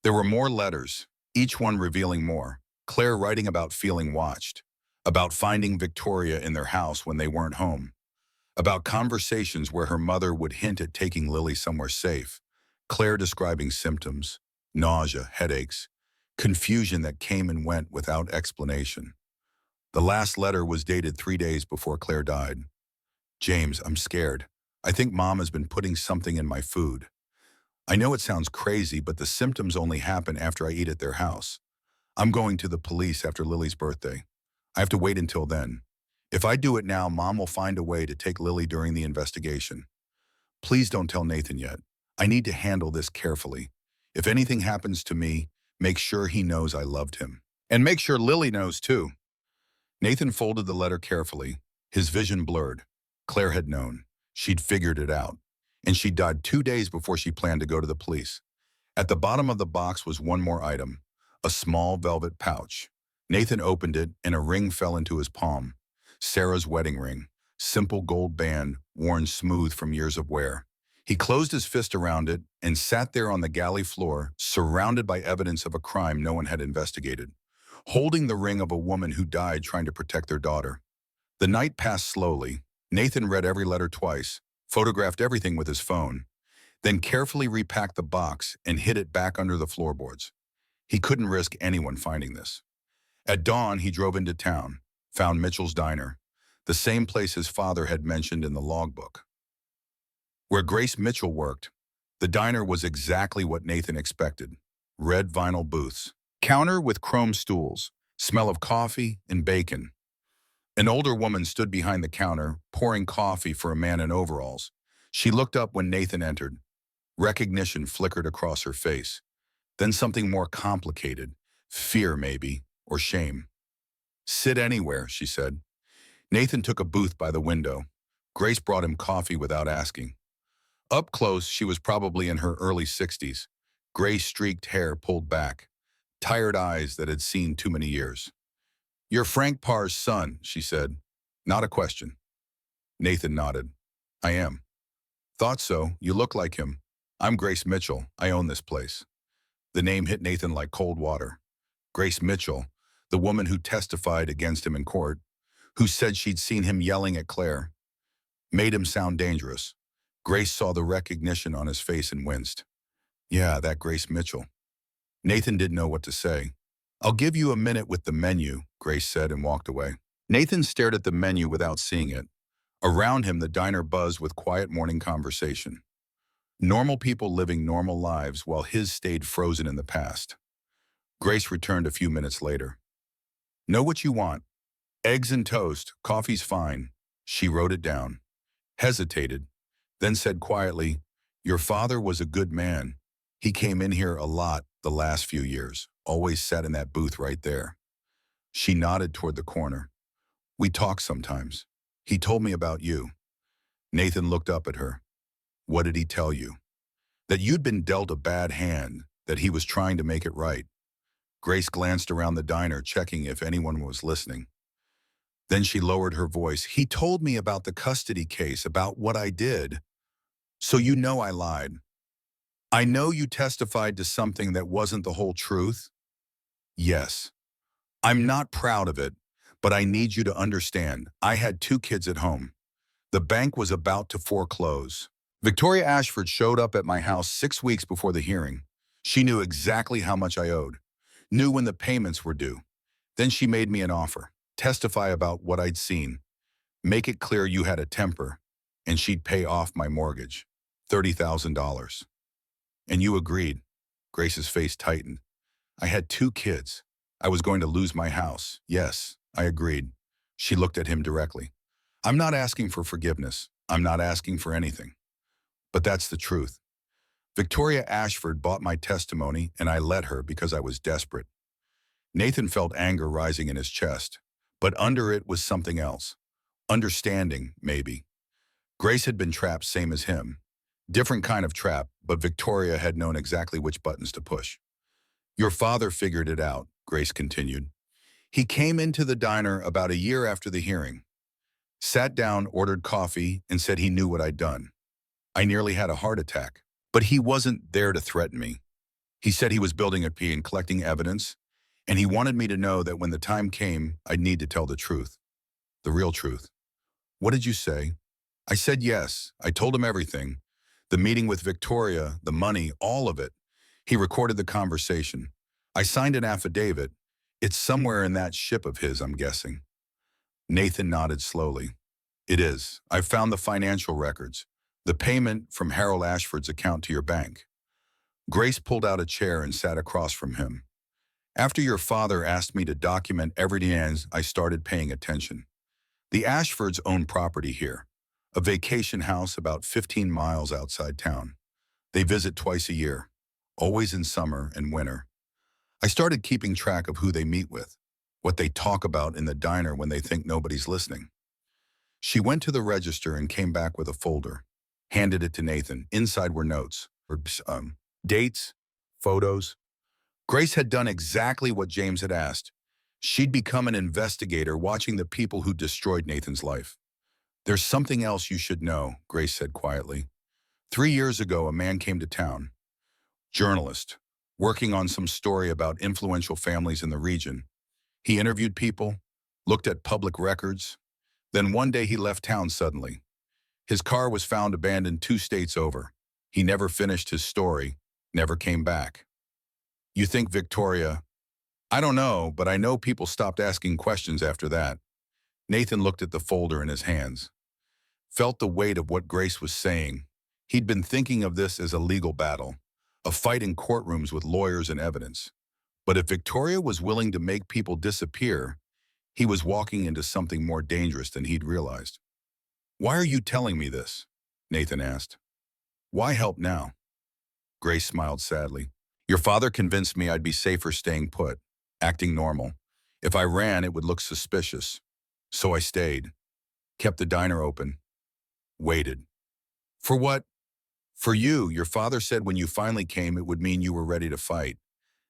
[SPEAKER 1] There were more letters, each one revealing more. Claire writing about feeling watched, about finding Victoria in their house when they weren't home, about conversations where her mother would hint at taking Lily somewhere safe. Claire describing symptoms, nausea, headaches, confusion that came and went without explanation. The last letter was dated 3 days before Claire died. James, I'm scared. I think Mom has been putting something in my food. I know it sounds crazy, but the symptoms only happen after I eat at their house. I'm going to the police after Lily's birthday. I have to wait until then. If I do it now, Mom will find a way to take Lily during the investigation. Please don't tell Nathan yet. I need to handle this carefully. If anything happens to me, make sure he knows I loved him. And make sure Lily knows too. Nathan folded the letter carefully, his vision blurred. Claire had known. She'd figured it out. And she died 2 days before she planned to go to the police. At the bottom of the box was one more item, a small velvet pouch. Nathan opened it and a ring fell into his palm. Sarah's wedding ring, simple gold band, worn smooth from years of wear. He closed his fist around it and sat there on the galley floor, surrounded by evidence of a crime no one had investigated, holding the ring of a woman who died trying to protect their daughter. The night passed slowly. Nathan read every letter twice, photographed everything with his phone, then carefully repacked the box and hid it back under the floorboards. He couldn't risk anyone finding this. At dawn, he drove into town, found Mitchell's Diner, the same place his father had mentioned in the logbook. Where Grace Mitchell worked, the diner was exactly what Nathan expected. Red vinyl booths, counter with chrome stools, smell of coffee and bacon. An older woman stood behind the counter, pouring coffee for a man in overalls. She looked up when Nathan entered. Recognition flickered across her face. Then something more complicated. Fear, maybe, or shame. "Sit anywhere," she said. Nathan took a booth by the window. Grace brought him coffee without asking. Up close, she was probably in her early 60s. Gray-streaked hair pulled back. Tired eyes that had seen too many years. "You're Frank Parr's son," she said. Not a question. Nathan nodded. "I am." "Thought so. You look like him. I'm Grace Mitchell. I own this place." The name hit Nathan like cold water. Grace Mitchell, the woman who testified against him in court, who said she'd seen him yelling at Claire, made him sound dangerous. Grace saw the recognition on his face and winced. Yeah, that Grace Mitchell. Nathan didn't know what to say. "I'll give you a minute with the menu," Grace said and walked away. Nathan stared at the menu without seeing it. Around him, the diner buzzed with quiet morning conversation. Normal people living normal lives while his stayed frozen in the past. Grace returned a few minutes later. "Know what you want? Eggs and toast, coffee's fine." She wrote it down, hesitated, then said quietly, "Your father was a good man. He came in here a lot the last few years, always sat in that booth right there." She nodded toward the corner. "We talk sometimes. He told me about you." Nathan looked up at her. "What did he tell you?" "That you'd been dealt a bad hand, that he was trying to make it right." Grace glanced around the diner, checking if anyone was listening. Then she lowered her voice. "He told me about the custody case, about what I did. So you know I lied. I know you testified to something that wasn't the whole truth." "Yes. I'm not proud of it, but I need you to understand. I had 2 kids at home. The bank was about to foreclose. Victoria Ashford showed up at my house 6 weeks before the hearing. She knew exactly how much I owed, knew when the payments were due. Then she made me an offer. Testify about what I'd seen. Make it clear you had a temper, and she'd pay off my mortgage. $30,000. And you agreed." Grace's face tightened. "I had 2 kids. I was going to lose my house. Yes, I agreed." She looked at him directly. "I'm not asking for forgiveness. I'm not asking for anything. But that's the truth. Victoria Ashford bought my testimony, and I let her because I was desperate." Nathan felt anger rising in his chest, but under it was something else. Understanding, maybe. Grace had been trapped same as him. Different kind of trap, but Victoria had known exactly which buttons to push. "Your father figured it out," Grace continued. "He came into the diner about a year after the hearing. Sat down, ordered coffee, and said he knew what I'd done. I nearly had a heart attack. But he wasn't there to threaten me. He said he was building a P and collecting evidence, and he wanted me to know that when the time came, I'd need to tell the truth. The real truth." "What did you say?" "I said yes. I told him everything. The meeting with Victoria, the money, all of it. He recorded the conversation. I signed an affidavit. It's somewhere in that ship of his, I'm guessing." Nathan nodded slowly. "It is. I found the financial records. The payment from Harold Ashford's account to your bank." Grace pulled out a chair and sat across from him. "After your father asked me to document everything, I started paying attention. The Ashfords own property here, a vacation house about 15 miles outside town. They visit twice a year, always in summer and winter. I started keeping track of who they meet with, what they talk about in the diner when they think nobody's listening." She went to the register and came back with a folder, handed it to Nathan. Inside were notes, dates, photos. Grace had done exactly what James had asked. She'd become an investigator watching the people who destroyed Nathan's life. "There's something else you should know," Grace said quietly. 3 years ago, a man came to town. Journalist, working on some story about influential families in the region. He interviewed people, looked at public records. Then one day he left town suddenly. His car was found abandoned 2 states over. He never finished his story, never came back. You think Victoria? I don't know, but I know people stopped asking questions after that." Nathan looked at the folder in his hands, felt the weight of what Grace was saying. He'd been thinking of this as a legal battle, a fight in courtrooms with lawyers and evidence. But if Victoria was willing to make people disappear, He was walking into something more dangerous than he'd realized. "Why are you telling me this?" Nathan asked. "Why help now?" Grace smiled sadly. "Your father convinced me I'd be safer staying put, acting normal. If I ran, it would look suspicious. So I stayed, kept the diner open, waited. For what? For you. Your father said when you finally came, it would mean you were ready to fight,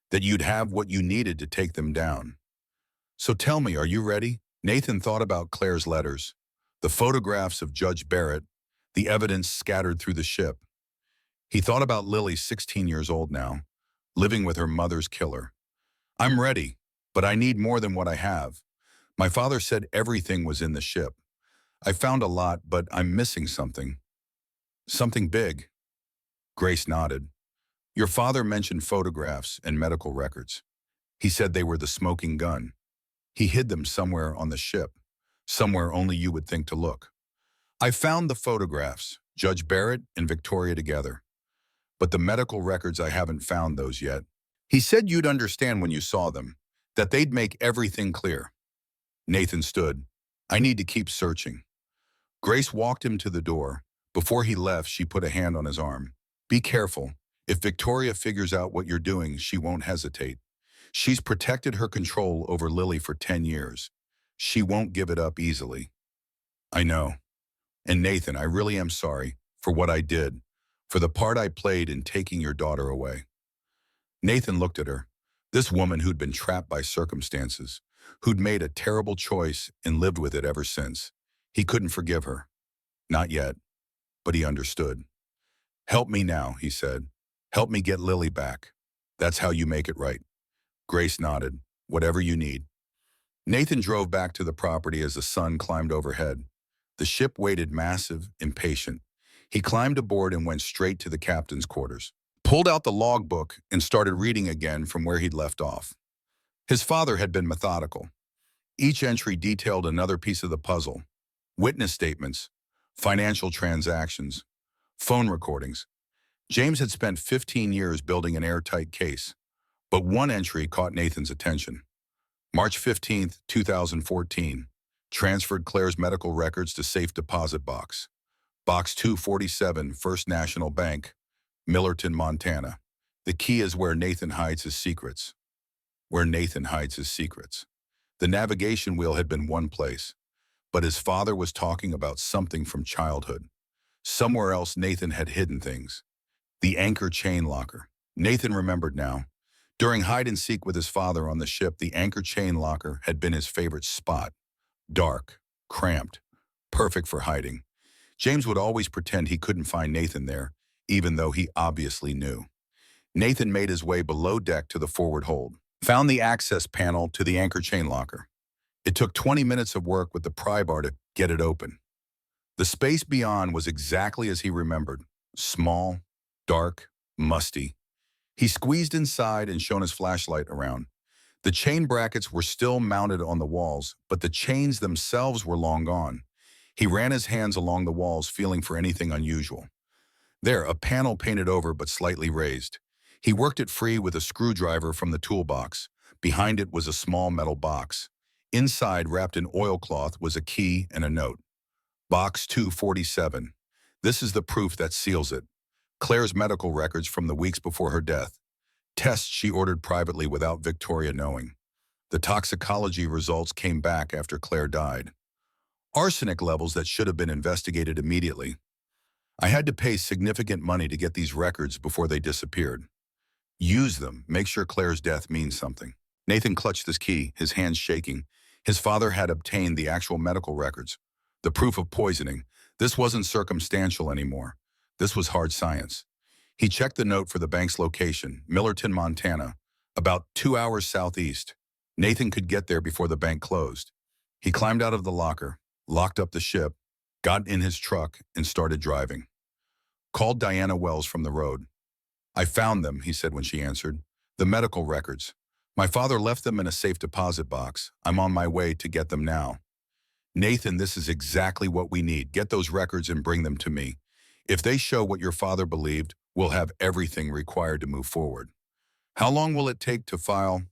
[SPEAKER 1] that you'd have what you needed to take them down. So tell me, are you ready?" Nathan thought about Claire's letters, the photographs of Judge Barrett, the evidence scattered through the ship. He thought about Lily, 16 years old now, living with her mother's killer. "I'm ready, but I need more than what I have. My father said everything was in the ship. I found a lot, but I'm missing something. Something big." Grace nodded. "Your father mentioned photographs and medical records. He said they were the smoking gun. He hid them somewhere on the ship, somewhere only you would think to look. I found the photographs, Judge Barrett and Victoria together. But the medical records, I haven't found those yet. He said you'd understand when you saw them, that they'd make everything clear." Nathan stood. "I need to keep searching." Grace walked him to the door. Before he left, she put a hand on his arm. "Be careful. If Victoria figures out what you're doing, she won't hesitate. She's protected her control over Lily for 10 years. She won't give it up easily." "I know. And Nathan, I really am sorry for what I did, for the part I played in taking your daughter away." Nathan looked at her, this woman who'd been trapped by circumstances, who'd made a terrible choice and lived with it ever since. He couldn't forgive her. Not yet, but he understood. "Help me now," he said. "Help me get Lily back. That's how you make it right." Grace nodded. "Whatever you need." Nathan drove back to the property as the sun climbed overhead. The ship waited, massive, impatient. He climbed aboard and went straight to the captain's quarters, pulled out the logbook and started reading again from where he'd left off. His father had been methodical. Each entry detailed another piece of the puzzle: witness statements, financial transactions, phone recordings. James had spent 15 years building an airtight case, but one entry caught Nathan's attention. March 15, 2014, transferred Claire's medical records to safe deposit box. Box 247, First National Bank, Millerton, Montana. The key is where Nathan hides his secrets. Where Nathan hides his secrets. The navigation wheel had been one place, but his father was talking about something from childhood. Somewhere else Nathan had hidden things. The anchor chain locker. Nathan remembered now. During hide-and-seek with his father on the ship, the anchor chain locker had been his favorite spot. Dark, cramped, perfect for hiding. James would always pretend he couldn't find Nathan there, even though he obviously knew. Nathan made his way below deck to the forward hold, found the access panel to the anchor chain locker. It took 20 minutes of work with the pry bar to get it open. The space beyond was exactly as he remembered: small, dark, musty. He squeezed inside and shone his flashlight around. The chain brackets were still mounted on the walls, but the chains themselves were long gone. He ran his hands along the walls, feeling for anything unusual. There, a panel painted over but slightly raised. He worked it free with a screwdriver from the toolbox. Behind it was a small metal box. Inside, wrapped in oilcloth, was a key and a note. Box 247. This is the proof that seals it. Claire's medical records from the weeks before her death. Tests she ordered privately without Victoria knowing. The toxicology results came back after Claire died. Arsenic levels that should have been investigated immediately. I had to pay significant money to get these records before they disappeared. Use them. Make sure Claire's death means something. Nathan clutched his key, his hands shaking. His father had obtained the actual medical records. The proof of poisoning. This wasn't circumstantial anymore. This was hard science. He checked the note for the bank's location, Millerton, Montana, about 2 hours southeast. Nathan could get there before the bank closed. He climbed out of the locker, locked up the ship, got in his truck, and started driving. Called Diana Wells from the road. "I found them," he said when she answered. "The medical records. My father left them in a safe deposit box. I'm on my way to get them now." "Nathan, this is exactly what we need. Get those records and bring them to me. If they show what your father believed, we'll have everything required to move forward." "How long will it take to file?"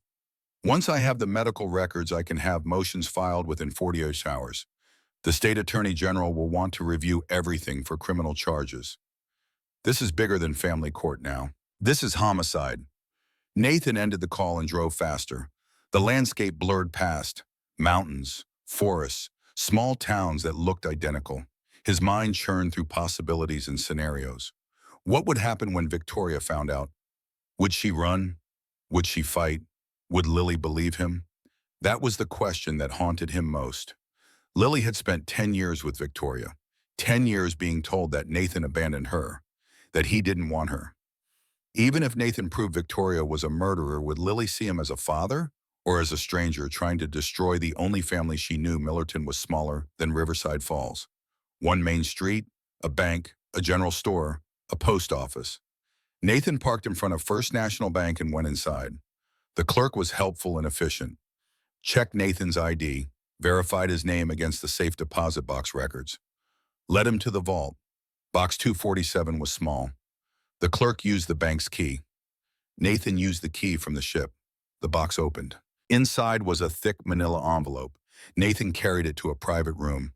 [SPEAKER 1] Once I have the medical records, I can have motions filed within 48 hours. The state attorney general will want to review everything for criminal charges. This is bigger than family court now. This is homicide. Nathan ended the call and drove faster. The landscape blurred past. Mountains, forests, small towns that looked identical. His mind churned through possibilities and scenarios. What would happen when Victoria found out? Would she run? Would she fight? Would Lily believe him? That was the question that haunted him most. Lily had spent 10 years with Victoria, 10 years being told that Nathan abandoned her, that he didn't want her. Even if Nathan proved Victoria was a murderer, would Lily see him as a father or as a stranger trying to destroy the only family she knew? Millerton was smaller than Riverside Falls. One main street, a bank, a general store, a post office. Nathan parked in front of First National Bank and went inside. The clerk was helpful and efficient. Checked Nathan's ID, verified his name against the safe deposit box records. Led him to the vault. Box 247 was small. The clerk used the bank's key. Nathan used the key from the ship. The box opened. Inside was a thick manila envelope. Nathan carried it to a private room.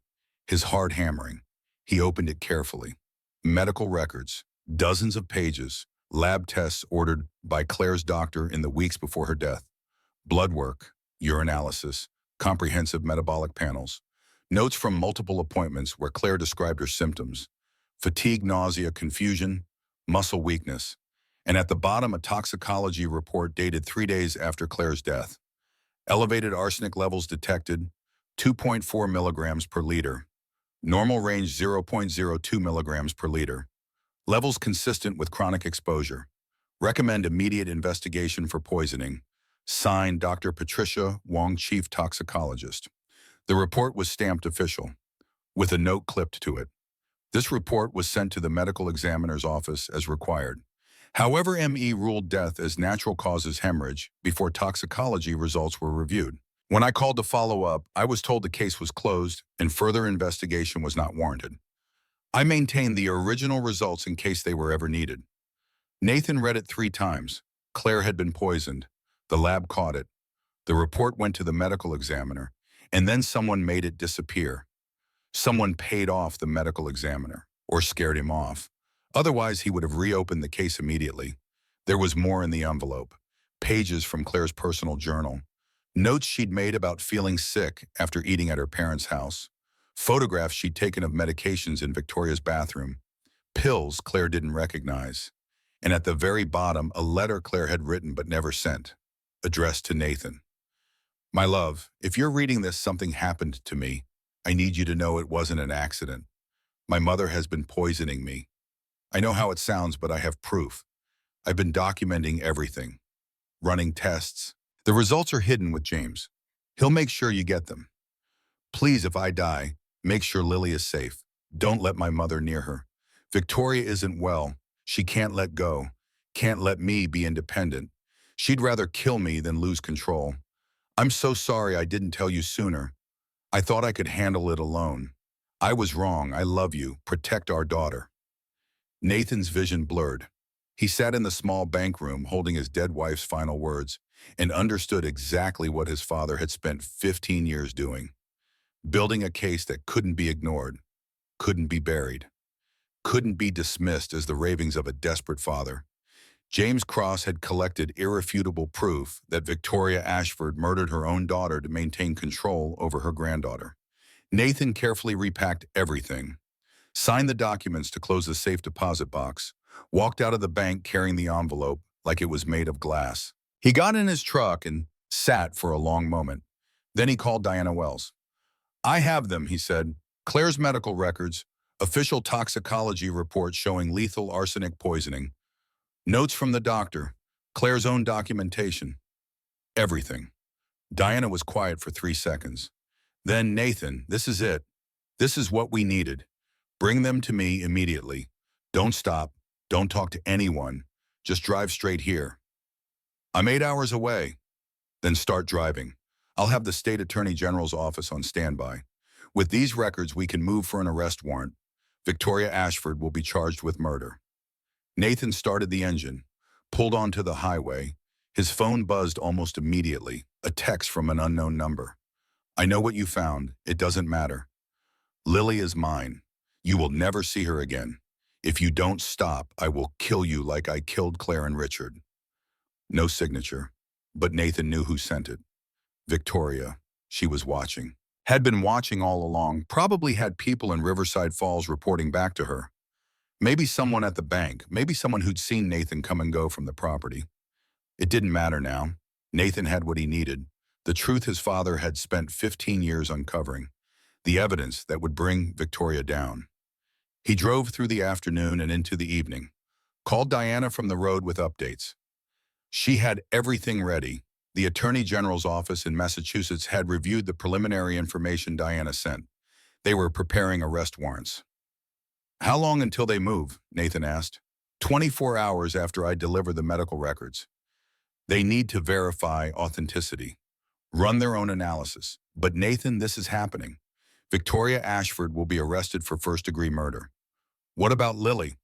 [SPEAKER 1] His heart hammering. He opened it carefully. Medical records, dozens of pages, lab tests ordered by Claire's doctor in the weeks before her death. Blood work, urinalysis, comprehensive metabolic panels. Notes from multiple appointments where Claire described her symptoms. Fatigue, nausea, confusion, muscle weakness. And at the bottom, a toxicology report dated 3 days after Claire's death. Elevated arsenic levels detected, 2.4 milligrams per liter. Normal range 0.02 milligrams per liter. Levels consistent with chronic exposure. Recommend immediate investigation for poisoning. Signed, Dr. Patricia Wong, Chief Toxicologist. The report was stamped official, with a note clipped to it. This report was sent to the medical examiner's office as required. However, ME ruled death as natural causes hemorrhage before toxicology results were reviewed. When I called to follow up, I was told the case was closed and further investigation was not warranted. I maintained the original results in case they were ever needed. Nathan read it 3 times. Claire had been poisoned. The lab caught it. The report went to the medical examiner, and then someone made it disappear. Someone paid off the medical examiner, or scared him off. Otherwise, he would have reopened the case immediately. There was more in the envelope. Pages from Claire's personal journal. Notes she'd made about feeling sick after eating at her parents' house. Photographs she'd taken of medications in Victoria's bathroom. Pills Claire didn't recognize. And at the very bottom, a letter Claire had written but never sent, addressed to Nathan. My love, if you're reading this, something happened to me. I need you to know it wasn't an accident. My mother has been poisoning me. I know how it sounds, but I have proof. I've been documenting everything, running tests. The results are hidden with James. He'll make sure you get them. Please, if I die, make sure Lily is safe. Don't let my mother near her. Victoria isn't well. She can't let go. Can't let me be independent. She'd rather kill me than lose control. I'm so sorry I didn't tell you sooner. I thought I could handle it alone. I was wrong. I love you. Protect our daughter. Nathan's vision blurred. He sat in the small bank room holding his dead wife's final words and understood exactly what his father had spent 15 years doing. Building a case that couldn't be ignored, couldn't be buried, couldn't be dismissed as the ravings of a desperate father. James Cross had collected irrefutable proof that Victoria Ashford murdered her own daughter to maintain control over her granddaughter. Nathan carefully repacked everything, signed the documents to close the safe deposit box, walked out of the bank carrying the envelope like it was made of glass. He got in his truck and sat for a long moment. Then he called Diana Wells. I have them, he said. Claire's medical records, official toxicology report showing lethal arsenic poisoning, notes from the doctor, Claire's own documentation, everything. Diana was quiet for 3 seconds. Then, Nathan, this is it. This is what we needed. Bring them to me immediately. Don't stop. Don't talk to anyone. Just drive straight here. I'm 8 hours away. Then start driving. I'll have the state attorney general's office on standby. With these records, we can move for an arrest warrant. Victoria Ashford will be charged with murder. Nathan started the engine, pulled onto the highway. His phone buzzed almost immediately, a text from an unknown number. I know what you found. It doesn't matter. Lily is mine. You will never see her again. If you don't stop, I will kill you like I killed Claire and Richard. No signature, but Nathan knew who sent it. Victoria. She was watching. Had been watching all along, probably had people in Riverside Falls reporting back to her. Maybe someone at the bank, maybe someone who'd seen Nathan come and go from the property. It didn't matter now. Nathan had what he needed, the truth his father had spent 15 years uncovering, the evidence that would bring Victoria down. He drove through the afternoon and into the evening, called Diana from the road with updates. She had everything ready. The Attorney General's office in Massachusetts had reviewed the preliminary information Diana sent. They were preparing arrest warrants. How long until they move? Nathan asked. 24 hours after I deliver the medical records. They need to verify authenticity, run their own analysis. But Nathan, this is happening. Victoria Ashford will be arrested for first-degree murder. What about Lily?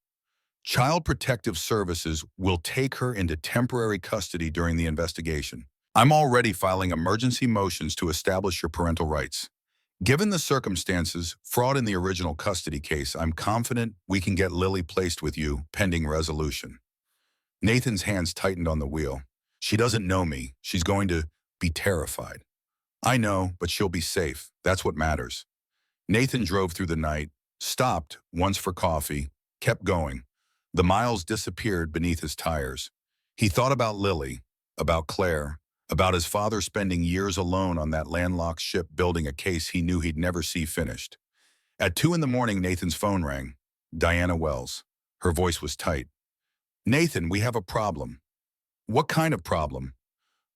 [SPEAKER 1] Child Protective Services will take her into temporary custody during the investigation. I'm already filing emergency motions to establish your parental rights. Given the circumstances, fraud in the original custody case, I'm confident we can get Lily placed with you pending resolution. Nathan's hands tightened on the wheel. She doesn't know me. She's going to be terrified. I know, but she'll be safe. That's what matters. Nathan drove through the night, stopped once for coffee, kept going. The miles disappeared beneath his tires. He thought about Lily, about Claire, about his father spending years alone on that landlocked ship building a case he knew he'd never see finished. At 2 in the morning, Nathan's phone rang. Diana Wells. Her voice was tight. Nathan, we have a problem. What kind of problem?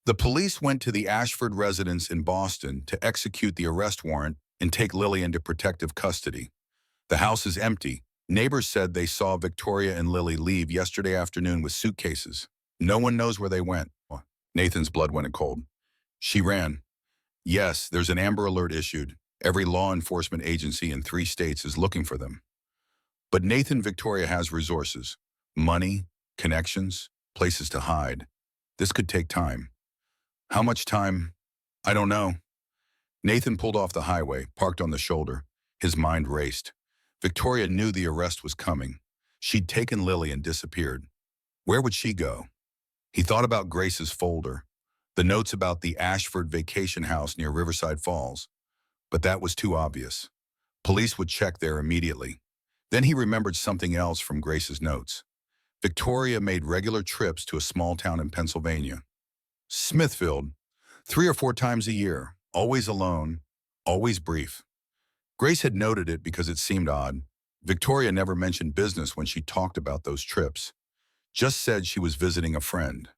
[SPEAKER 1] The police went to the Ashford residence in Boston to execute the arrest warrant and take Lily into protective custody. The house is empty. Neighbors said they saw Victoria and Lily leave yesterday afternoon with suitcases. No one knows where they went. Nathan's blood went cold. She ran. Yes, there's an Amber Alert issued. Every law enforcement agency in 3 states is looking for them. But Nathan, Victoria has resources. Money, connections, places to hide. This could take time. How much time? I don't know. Nathan pulled off the highway, parked on the shoulder. His mind raced. Victoria knew the arrest was coming. She'd taken Lily and disappeared. Where would she go? He thought about Grace's folder, the notes about the Ashford vacation house near Riverside Falls. But that was too obvious. Police would check there immediately. Then he remembered something else from Grace's notes. Victoria made regular trips to a small town in Pennsylvania. Smithfield, 3 or 4 times a year, always alone, always brief. Grace had noted it because it seemed odd. Victoria never mentioned business when she talked about those trips. Just said she was visiting a friend.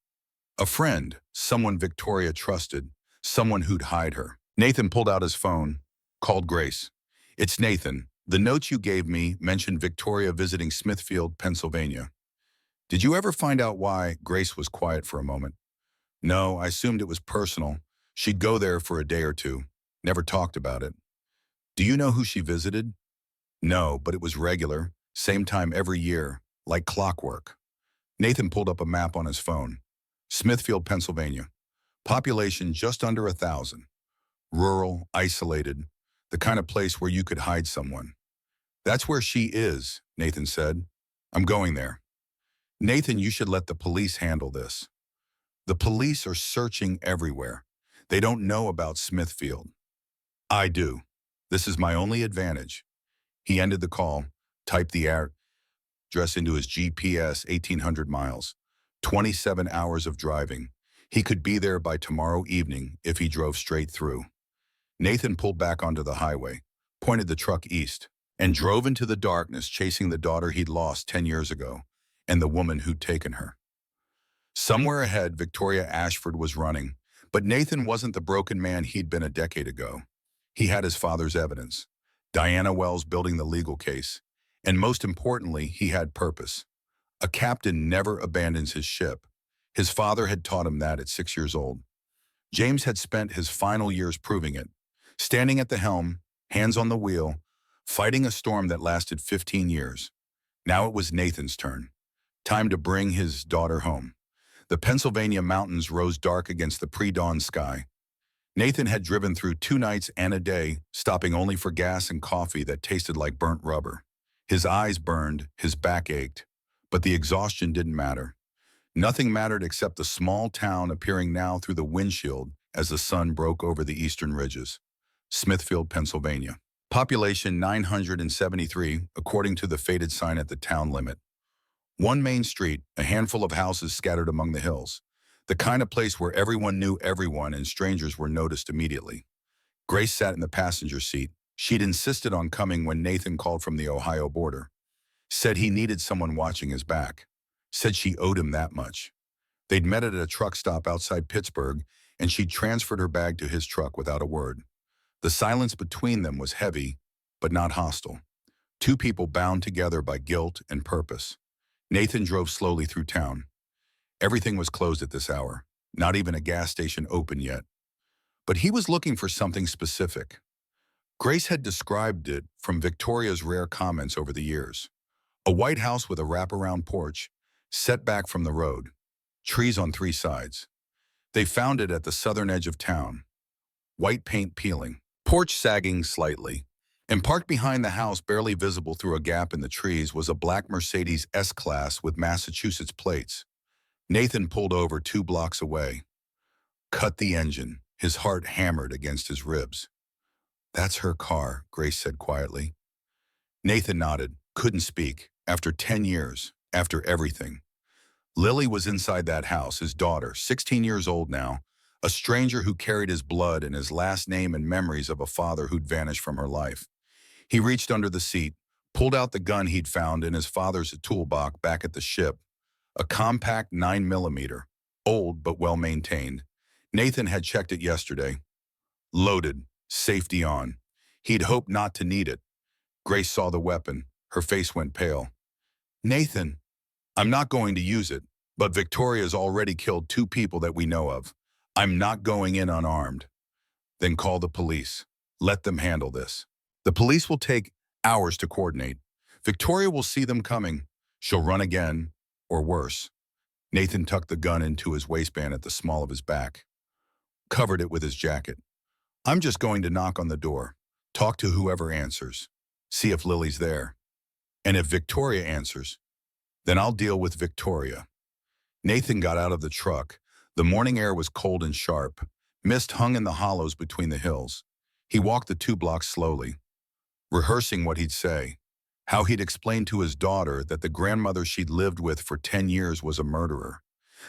[SPEAKER 1] A friend, someone Victoria trusted, someone who'd hide her. Nathan pulled out his phone, called Grace. It's Nathan. The notes you gave me mentioned Victoria visiting Smithfield, Pennsylvania. Did you ever find out why? Grace was quiet for a moment. No, I assumed it was personal. She'd go there for a day or two. Never talked about it. Do you know who she visited? No, but it was regular, same time every year, like clockwork. Nathan pulled up a map on his phone. Smithfield, Pennsylvania. Population just under 1,000. Rural, isolated, the kind of place where you could hide someone. That's where she is, Nathan said. I'm going there. Nathan, you should let the police handle this. The police are searching everywhere. They don't know about Smithfield. I do. This is my only advantage. He ended the call, typed the address into his GPS, 1,800 miles, 27 hours of driving. He could be there by tomorrow evening if he drove straight through. Nathan pulled back onto the highway, pointed the truck east, and drove into the darkness chasing the daughter he'd lost 10 years ago and the woman who'd taken her. Somewhere ahead, Victoria Ashford was running, but Nathan wasn't the broken man he'd been a decade ago. He had his father's evidence, Diana Wells building the legal case, and most importantly, he had purpose. A captain never abandons his ship. His father had taught him that at 6 years old. James had spent his final years proving it, standing at the helm, hands on the wheel, fighting a storm that lasted 15 years. Now it was Nathan's turn. Time to bring his daughter home. The Pennsylvania mountains rose dark against the pre-dawn sky. Nathan had driven through 2 nights and a day, stopping only for gas and coffee that tasted like burnt rubber. His eyes burned, his back ached, but the exhaustion didn't matter. Nothing mattered except the small town appearing now through the windshield as the sun broke over the eastern ridges. Smithfield, Pennsylvania. Population 973, according to the faded sign at the town limit. One main street, a handful of houses scattered among the hills. The kind of place where everyone knew everyone and strangers were noticed immediately. Grace sat in the passenger seat. She'd insisted on coming when Nathan called from the Ohio border. Said he needed someone watching his back. Said she owed him that much. They'd met at a truck stop outside Pittsburgh, and she'd transferred her bag to his truck without a word. The silence between them was heavy, but not hostile. Two people bound together by guilt and purpose. Nathan drove slowly through town. Everything was closed at this hour, not even a gas station open yet. But he was looking for something specific. Grace had described it from Victoria's rare comments over the years. A white house with a wraparound porch, set back from the road, trees on 3 sides. They found it at the southern edge of town. White paint peeling, porch sagging slightly. And parked behind the house, barely visible through a gap in the trees, was a black Mercedes S-Class with Massachusetts plates. Nathan pulled over 2 blocks away. Cut the engine, his heart hammered against his ribs. "That's her car," Grace said quietly. Nathan nodded, couldn't speak. After 10 years, after everything. Lily was inside that house, his daughter, 16 years old now, a stranger who carried his blood and his last name and memories of a father who'd vanished from her life. He reached under the seat, pulled out the gun he'd found in his father's toolbox back at the ship, a compact 9mm, old but well-maintained. Nathan had checked it yesterday. Loaded, safety on. He'd hoped not to need it. Grace saw the weapon. Her face went pale. "Nathan, I'm not going to use it, but Victoria's already killed 2 people that we know of. I'm not going in unarmed." "Then call the police. Let them handle this. The police will take hours to coordinate. Victoria will see them coming. She'll run again, or worse." Nathan tucked the gun into his waistband at the small of his back. Covered it with his jacket. "I'm just going to knock on the door. Talk to whoever answers. See if Lily's there. And if Victoria answers, then I'll deal with Victoria." Nathan got out of the truck. The morning air was cold and sharp. Mist hung in the hollows between the hills. He walked the 2 blocks slowly, rehearsing what he'd say, how he'd explain to his daughter that the grandmother she'd lived with for 10 years was a murderer,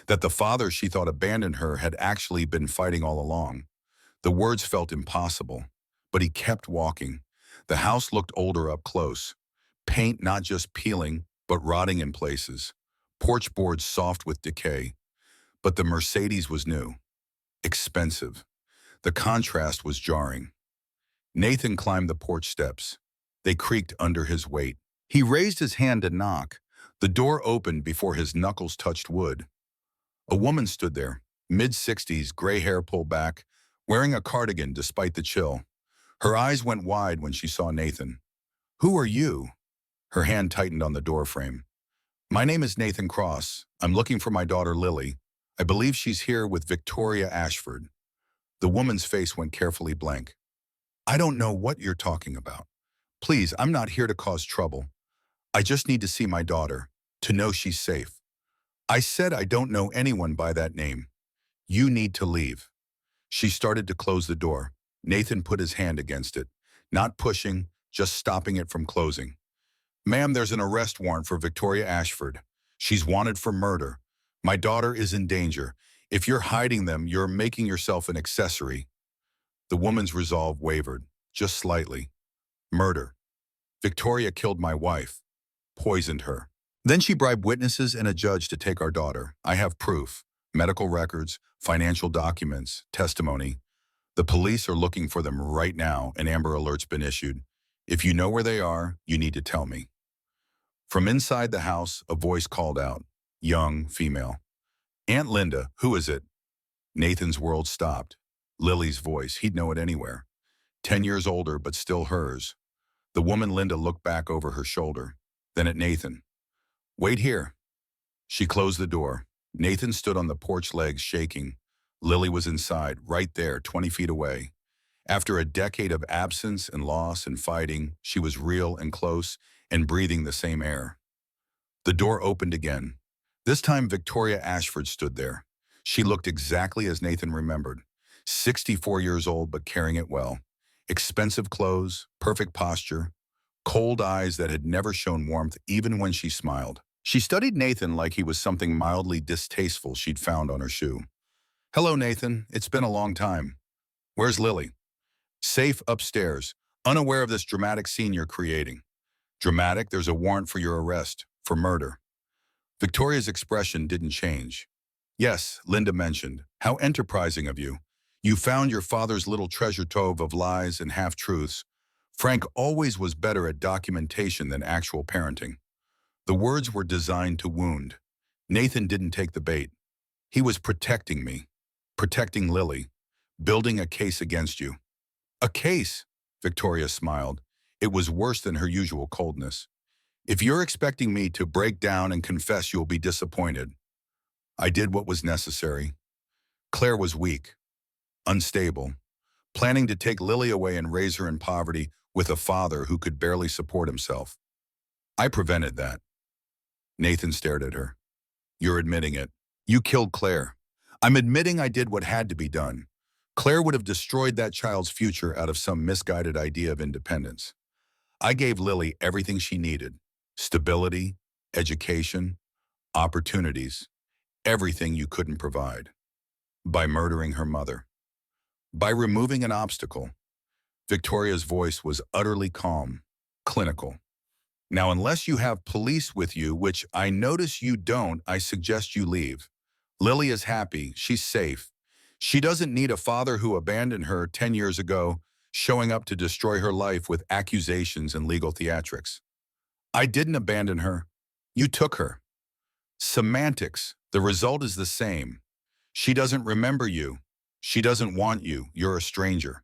[SPEAKER 1] that the father she thought abandoned her had actually been fighting all along. The words felt impossible, but he kept walking. The house looked older up close. Paint not just peeling, but rotting in places. Porch boards soft with decay. But the Mercedes was new. Expensive. The contrast was jarring. Nathan climbed the porch steps. They creaked under his weight. He raised his hand to knock. The door opened before his knuckles touched wood. A woman stood there, mid-60s, gray hair pulled back, wearing a cardigan despite the chill. Her eyes went wide when she saw Nathan. "Who are you?" Her hand tightened on the doorframe. "My name is Nathan Cross. I'm looking for my daughter Lily. I believe she's here with Victoria Ashford." The woman's face went carefully blank. "I don't know what you're talking about. Please, I'm not here to cause trouble. I just need to see my daughter, to know she's safe." "I said I don't know anyone by that name. You need to leave." She started to close the door. Nathan put his hand against it, not pushing, just stopping it from closing. "Ma'am, there's an arrest warrant for Victoria Ashford. She's wanted for murder. My daughter is in danger. If you're hiding them, you're making yourself an accessory." The woman's resolve wavered, just slightly. "Murder. Victoria killed my wife. Poisoned her. Then she bribed witnesses and a judge to take our daughter. I have proof. Medical records, financial documents, testimony. The police are looking for them right now. An Amber Alert's been issued. If you know where they are, you need to tell me." From inside the house, a voice called out. Young, female. "Aunt Linda, who is it?" Nathan's world stopped. Lily's voice, he'd know it anywhere. 10 years older, but still hers. The woman Linda looked back over her shoulder, then at Nathan. "Wait here." She closed the door. Nathan stood on the porch, legs shaking. Lily was inside, right there, 20 feet away. After a decade of absence and loss and fighting, she was real and close and breathing the same air. The door opened again. This time Victoria Ashford stood there. She looked exactly as Nathan remembered. 64 years old but carrying it well. Expensive clothes, perfect posture, cold eyes that had never shown warmth even when she smiled. She studied Nathan like he was something mildly distasteful she'd found on her shoe. "Hello, Nathan. It's been a long time. Where's Lily?" "Safe upstairs, unaware of this dramatic scene you're creating." "Dramatic? There's a warrant for your arrest, for murder." Victoria's expression didn't change. "Yes," Linda mentioned. "How enterprising of you. You found your father's little treasure trove of lies and half-truths. Frank always was better at documentation than actual parenting." The words were designed to wound. Nathan didn't take the bait. "He was protecting me, protecting Lily, building a case against you." "A case?" Victoria smiled. It was worse than her usual coldness. "If you're expecting me to break down and confess, you'll be disappointed. I did what was necessary." Claire was weak, unstable, planning to take Lily away and raise her in poverty with a father who could barely support himself. "I prevented that." Nathan stared at her. "You're admitting it. You killed Claire." "I'm admitting I did what had to be done." Claire would have destroyed that child's future out of some misguided idea of independence. "I gave Lily everything she needed. Stability, education, opportunities, everything you couldn't provide. By murdering her mother. By removing an obstacle." Victoria's voice was utterly calm, clinical. "Now, unless you have police with you, which I notice you don't, I suggest you leave. Lily is happy. She's safe. She doesn't need a father who abandoned her 10 years ago, showing up to destroy her life with accusations and legal theatrics." "I didn't abandon her. You took her." "Semantics. The result is the same. She doesn't remember you. She doesn't want you. You're a stranger."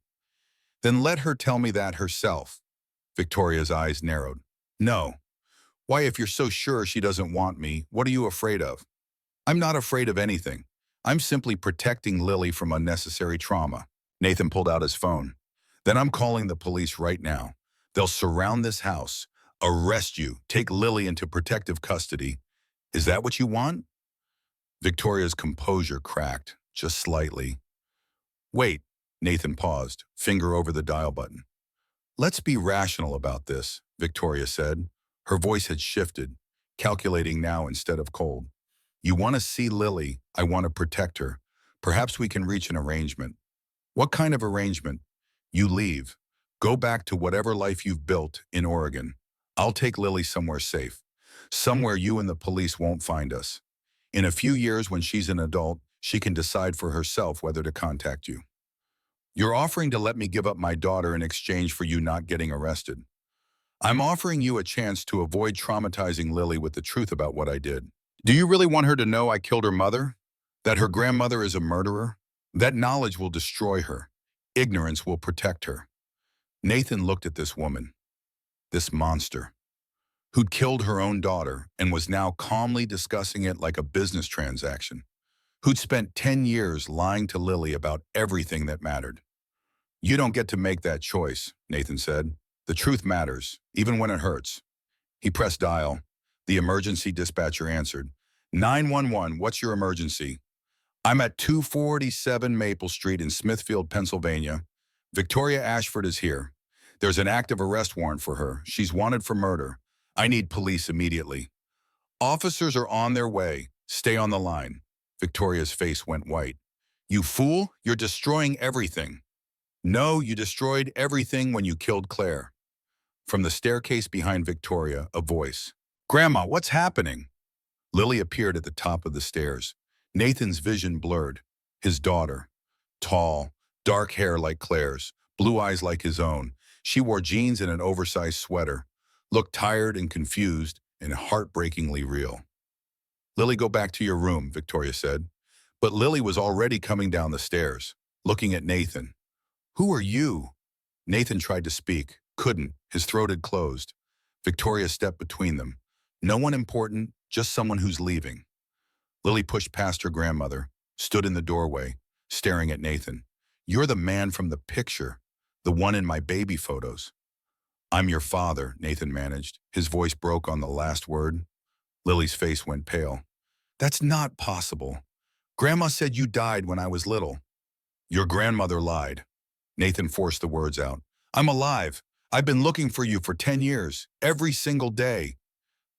[SPEAKER 1] "Then let her tell me that herself." Victoria's eyes narrowed. "No. Why, if you're so sure she doesn't want me, what are you afraid of?" "I'm not afraid of anything. I'm simply protecting Lily from unnecessary trauma." Nathan pulled out his phone. "Then I'm calling the police right now. They'll surround this house, arrest you, take Lily into protective custody. Is that what you want?" Victoria's composure cracked, just slightly. "Wait." Nathan paused, finger over the dial button. "Let's be rational about this," Victoria said. Her voice had shifted, calculating now instead of cold. "You want to see Lily. I want to protect her. Perhaps we can reach an arrangement." "What kind of arrangement?" "You leave. Go back to whatever life you've built in Oregon. I'll take Lily somewhere safe. Somewhere you and the police won't find us. In a few years, when she's an adult, she can decide for herself whether to contact you." "You're offering to let me give up my daughter in exchange for you not getting arrested." "I'm offering you a chance to avoid traumatizing Lily with the truth about what I did." "Do you really want her to know I killed her mother? That her grandmother is a murderer? That knowledge will destroy her. Ignorance will protect her." Nathan looked at this woman, this monster, who'd killed her own daughter and was now calmly discussing it like a business transaction, who'd spent 10 years lying to Lily about everything that mattered. "You don't get to make that choice," Nathan said. "The truth matters, even when it hurts." He pressed dial. The emergency dispatcher answered. 911, what's your emergency?" "I'm at 247 Maple Street in Smithfield, Pennsylvania. Victoria Ashford is here. There's an active arrest warrant for her. She's wanted for murder. I need police immediately." "Officers are on their way. Stay on the line." Victoria's face went white. "You fool, you're destroying everything." "No, you destroyed everything when you killed Claire." From the staircase behind Victoria, a voice. "Grandma, what's happening?" Lily appeared at the top of the stairs. Nathan's vision blurred. His daughter. Tall, dark hair like Claire's, blue eyes like his own. She wore jeans and an oversized sweater, looked tired and confused and heartbreakingly real. "Lily, go back to your room," Victoria said. But Lily was already coming down the stairs, looking at Nathan. "Who are you?" Nathan tried to speak, couldn't. His throat had closed. Victoria stepped between them. "No one important, just someone who's leaving." Lily pushed past her grandmother, stood in the doorway, staring at Nathan. You're the man from the picture, the one in my baby photos. I'm your father, Nathan managed. His voice broke on the last word. Lily's face went pale. That's not possible. Grandma said you died when I was little. Your grandmother lied. Nathan forced the words out. I'm alive. I've been looking for you for 10 years, every single day.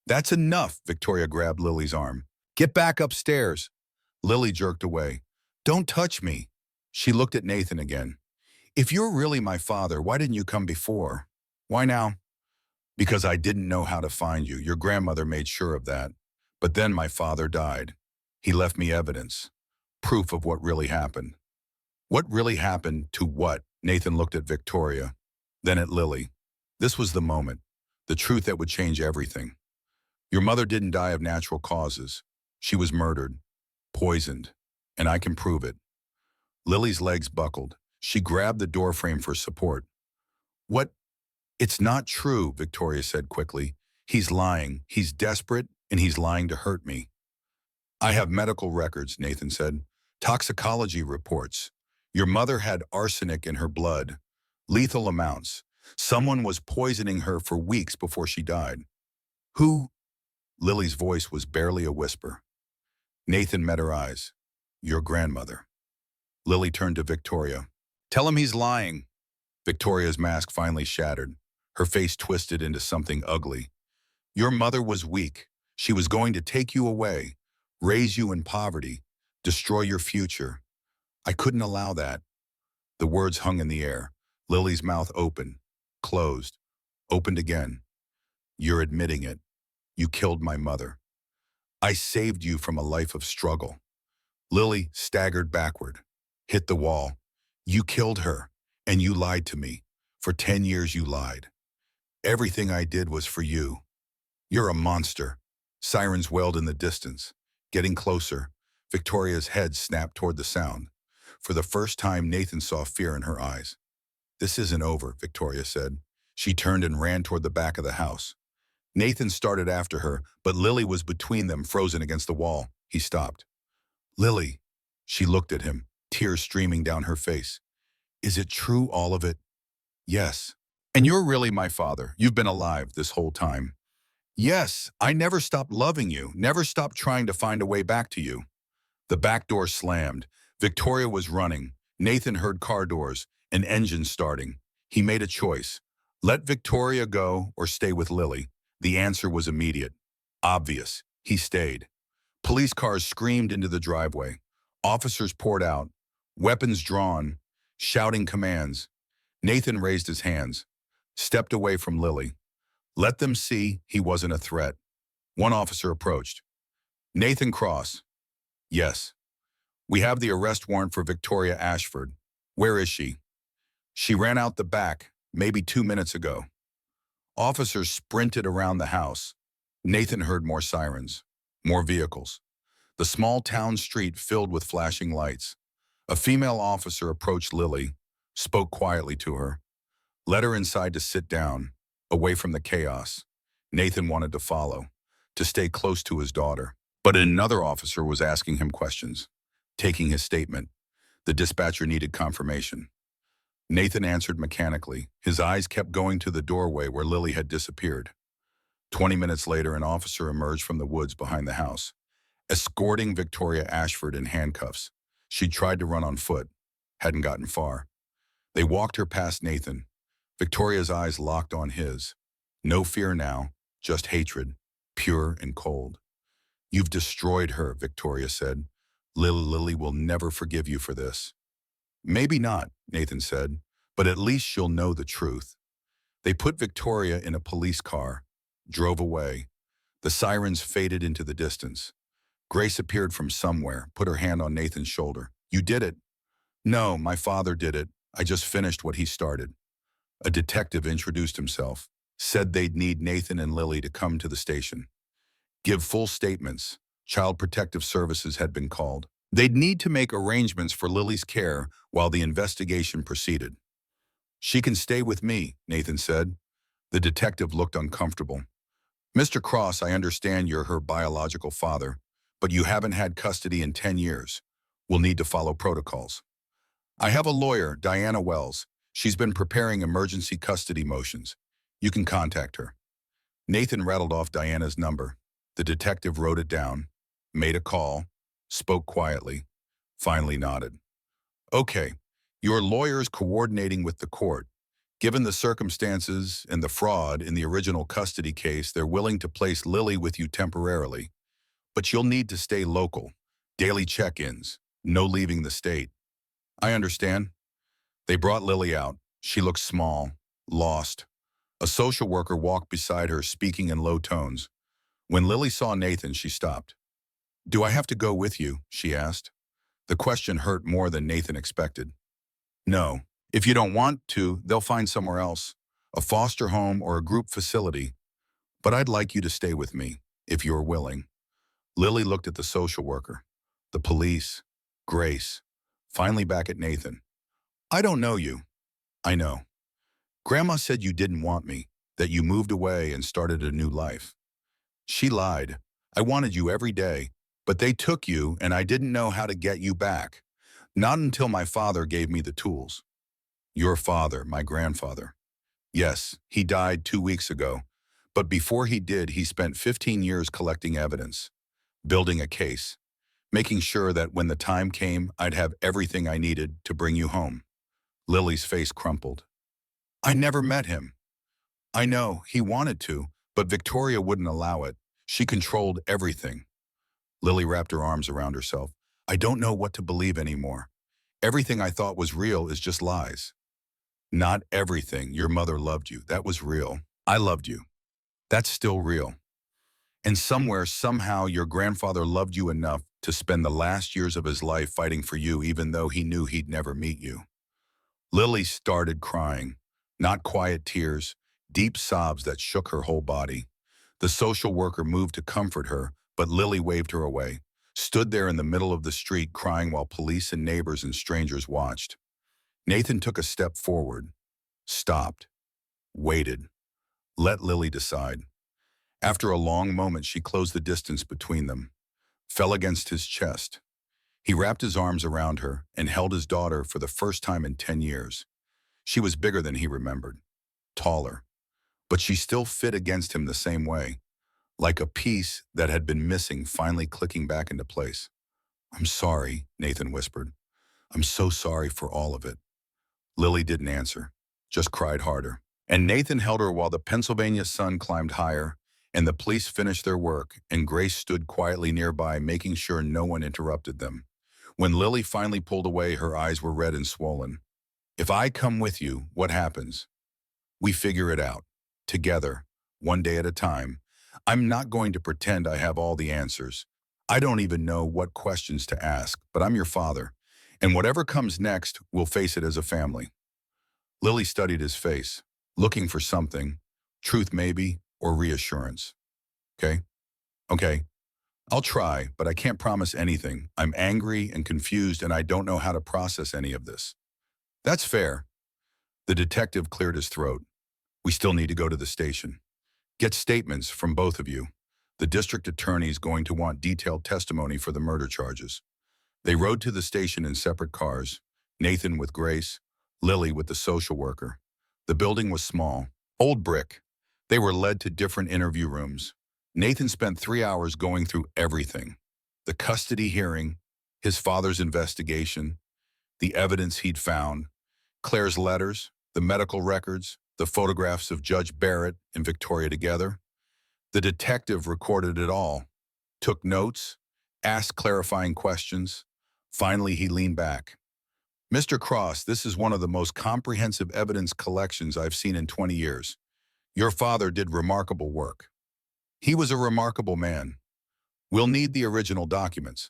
[SPEAKER 1] That's enough, Victoria grabbed Lily's arm. Get back upstairs. Lily jerked away. Don't touch me. She looked at Nathan again. If you're really my father, why didn't you come before? Why now? Because I didn't know how to find you. Your grandmother made sure of that. But then my father died. He left me evidence, proof of what really happened. What really happened to what? Nathan looked at Victoria, then at Lily. This was the moment, the truth that would change everything. Your mother didn't die of natural causes. She was murdered, poisoned, and I can prove it. Lily's legs buckled. She grabbed the doorframe for support. What? It's not true, Victoria said quickly. He's lying. He's desperate, and he's lying to hurt me. I have medical records, Nathan said. Toxicology reports. Your mother had arsenic in her blood. Lethal amounts. Someone was poisoning her for weeks before she died. Who? Lily's voice was barely a whisper. Nathan met her eyes. Your grandmother. Lily turned to Victoria. Tell him he's lying. Victoria's mask finally shattered. Her face twisted into something ugly. Your mother was weak. She was going to take you away, raise you in poverty, destroy your future. I couldn't allow that. The words hung in the air. Lily's mouth opened, closed, opened again. You're admitting it. You killed my mother. I saved you from a life of struggle. Lily staggered backward, hit the wall. You killed her, and you lied to me. For 10 years you lied. Everything I did was for you. You're a monster. Sirens wailed in the distance. Getting closer, Victoria's head snapped toward the sound. For the first time, Nathan saw fear in her eyes. This isn't over, Victoria said. She turned and ran toward the back of the house. Nathan started after her, but Lily was between them, frozen against the wall. He stopped. Lily. She looked at him, tears streaming down her face. Is it true, all of it? Yes. And you're really my father. You've been alive this whole time. Yes, I never stopped loving you, never stopped trying to find a way back to you. The back door slammed. Victoria was running. Nathan heard car doors, an engine starting. He made a choice. Let Victoria go or stay with Lily. The answer was immediate. Obvious. He stayed. Police cars screamed into the driveway. Officers poured out, weapons drawn, shouting commands. Nathan raised his hands, stepped away from Lily. Let them see he wasn't a threat. One officer approached. Nathan Cross. Yes. We have the arrest warrant for Victoria Ashford. Where is she? She ran out the back, maybe 2 minutes ago. Officers sprinted around the house. Nathan heard more sirens, more vehicles. The small town street filled with flashing lights. A female officer approached Lily, spoke quietly to her, led her inside to sit down, away from the chaos. Nathan wanted to follow, to stay close to his daughter. But another officer was asking him questions, taking his statement. The dispatcher needed confirmation. Nathan answered mechanically. His eyes kept going to the doorway where Lily had disappeared. 20 minutes later, an officer emerged from the woods behind the house, escorting Victoria Ashford in handcuffs. She'd tried to run on foot, hadn't gotten far. They walked her past Nathan. Victoria's eyes locked on his. No fear now, just hatred, pure and cold. You've destroyed her, Victoria said. Lily will never forgive you for this. Maybe not, Nathan said, but at least she'll know the truth. They put Victoria in a police car, drove away. The sirens faded into the distance. Grace appeared from somewhere, put her hand on Nathan's shoulder. You did it. No, my father did it. I just finished what he started. A detective introduced himself, said they'd need Nathan and Lily to come to the station. Give full statements. Child Protective Services had been called. They'd need to make arrangements for Lily's care while the investigation proceeded. She can stay with me, Nathan said. The detective looked uncomfortable. Mr. Cross, I understand you're her biological father, but you haven't had custody in 10 years. We'll need to follow protocols. I have a lawyer, Diana Wells. She's been preparing emergency custody motions. You can contact her. Nathan rattled off Diana's number. The detective wrote it down, made a call, spoke quietly, finally nodded. Okay, your lawyer's coordinating with the court. Given the circumstances and the fraud in the original custody case, they're willing to place Lily with you temporarily. But you'll need to stay local. Daily check-ins. No leaving the state. I understand. They brought Lily out. She looked small, lost. A social worker walked beside her, speaking in low tones. When Lily saw Nathan, she stopped. Do I have to go with you? She asked. The question hurt more than Nathan expected. No. If you don't want to, they'll find somewhere else. A foster home or a group facility. But I'd like you to stay with me, if you're willing. Lily looked at the social worker, the police, Grace, finally back at Nathan. I don't know you. I know. Grandma said you didn't want me, that you moved away and started a new life. She lied. I wanted you every day, but they took you and I didn't know how to get you back. Not until my father gave me the tools. Your father, my grandfather. Yes, he died 2 weeks ago, but before he did, he spent 15 years collecting evidence, building a case, making sure that when the time came, I'd have everything I needed to bring you home. Lily's face crumpled. I never met him. I know, he wanted to, but Victoria wouldn't allow it. She controlled everything. Lily wrapped her arms around herself. I don't know what to believe anymore. Everything I thought was real is just lies. Not everything. Your mother loved you. That was real. I loved you. That's still real. And somewhere, somehow, your grandfather loved you enough to spend the last years of his life fighting for you, even though he knew he'd never meet you. Lily started crying. Not quiet tears, deep sobs that shook her whole body. The social worker moved to comfort her, but Lily waved her away, stood there in the middle of the street crying while police and neighbors and strangers watched. Nathan took a step forward, stopped, waited, let Lily decide. After a long moment, she closed the distance between them, fell against his chest. He wrapped his arms around her and held his daughter for the first time in 10 years. She was bigger than he remembered, taller, but she still fit against him the same way, like a piece that had been missing finally clicking back into place. I'm sorry, Nathan whispered. I'm so sorry for all of it. Lily didn't answer, just cried harder. And Nathan held her while the Pennsylvania sun climbed higher, and the police finished their work, and Grace stood quietly nearby, making sure no one interrupted them. When Lily finally pulled away, her eyes were red and swollen. If I come with you, what happens? We figure it out. Together, one day at a time. I'm not going to pretend I have all the answers. I don't even know what questions to ask, but I'm your father. And whatever comes next, we'll face it as a family. Lily studied his face, looking for something, truth maybe, or reassurance. Okay? Okay. I'll try, but I can't promise anything. I'm angry and confused, and I don't know how to process any of this. That's fair. The detective cleared his throat. We still need to go to the station. Get statements from both of you. The district attorney is going to want detailed testimony for the murder charges. They rode to the station in separate cars, Nathan with Grace, Lily with the social worker. The building was small, old brick. They were led to different interview rooms. Nathan spent 3 hours going through everything. The custody hearing, his father's investigation, the evidence he'd found, Claire's letters, the medical records, the photographs of Judge Barrett and Victoria together. The detective recorded it all, took notes, asked clarifying questions. Finally, he leaned back. Mr. Cross, this is one of the most comprehensive evidence collections I've seen in 20 years. Your father did remarkable work. He was a remarkable man. We'll need the original documents.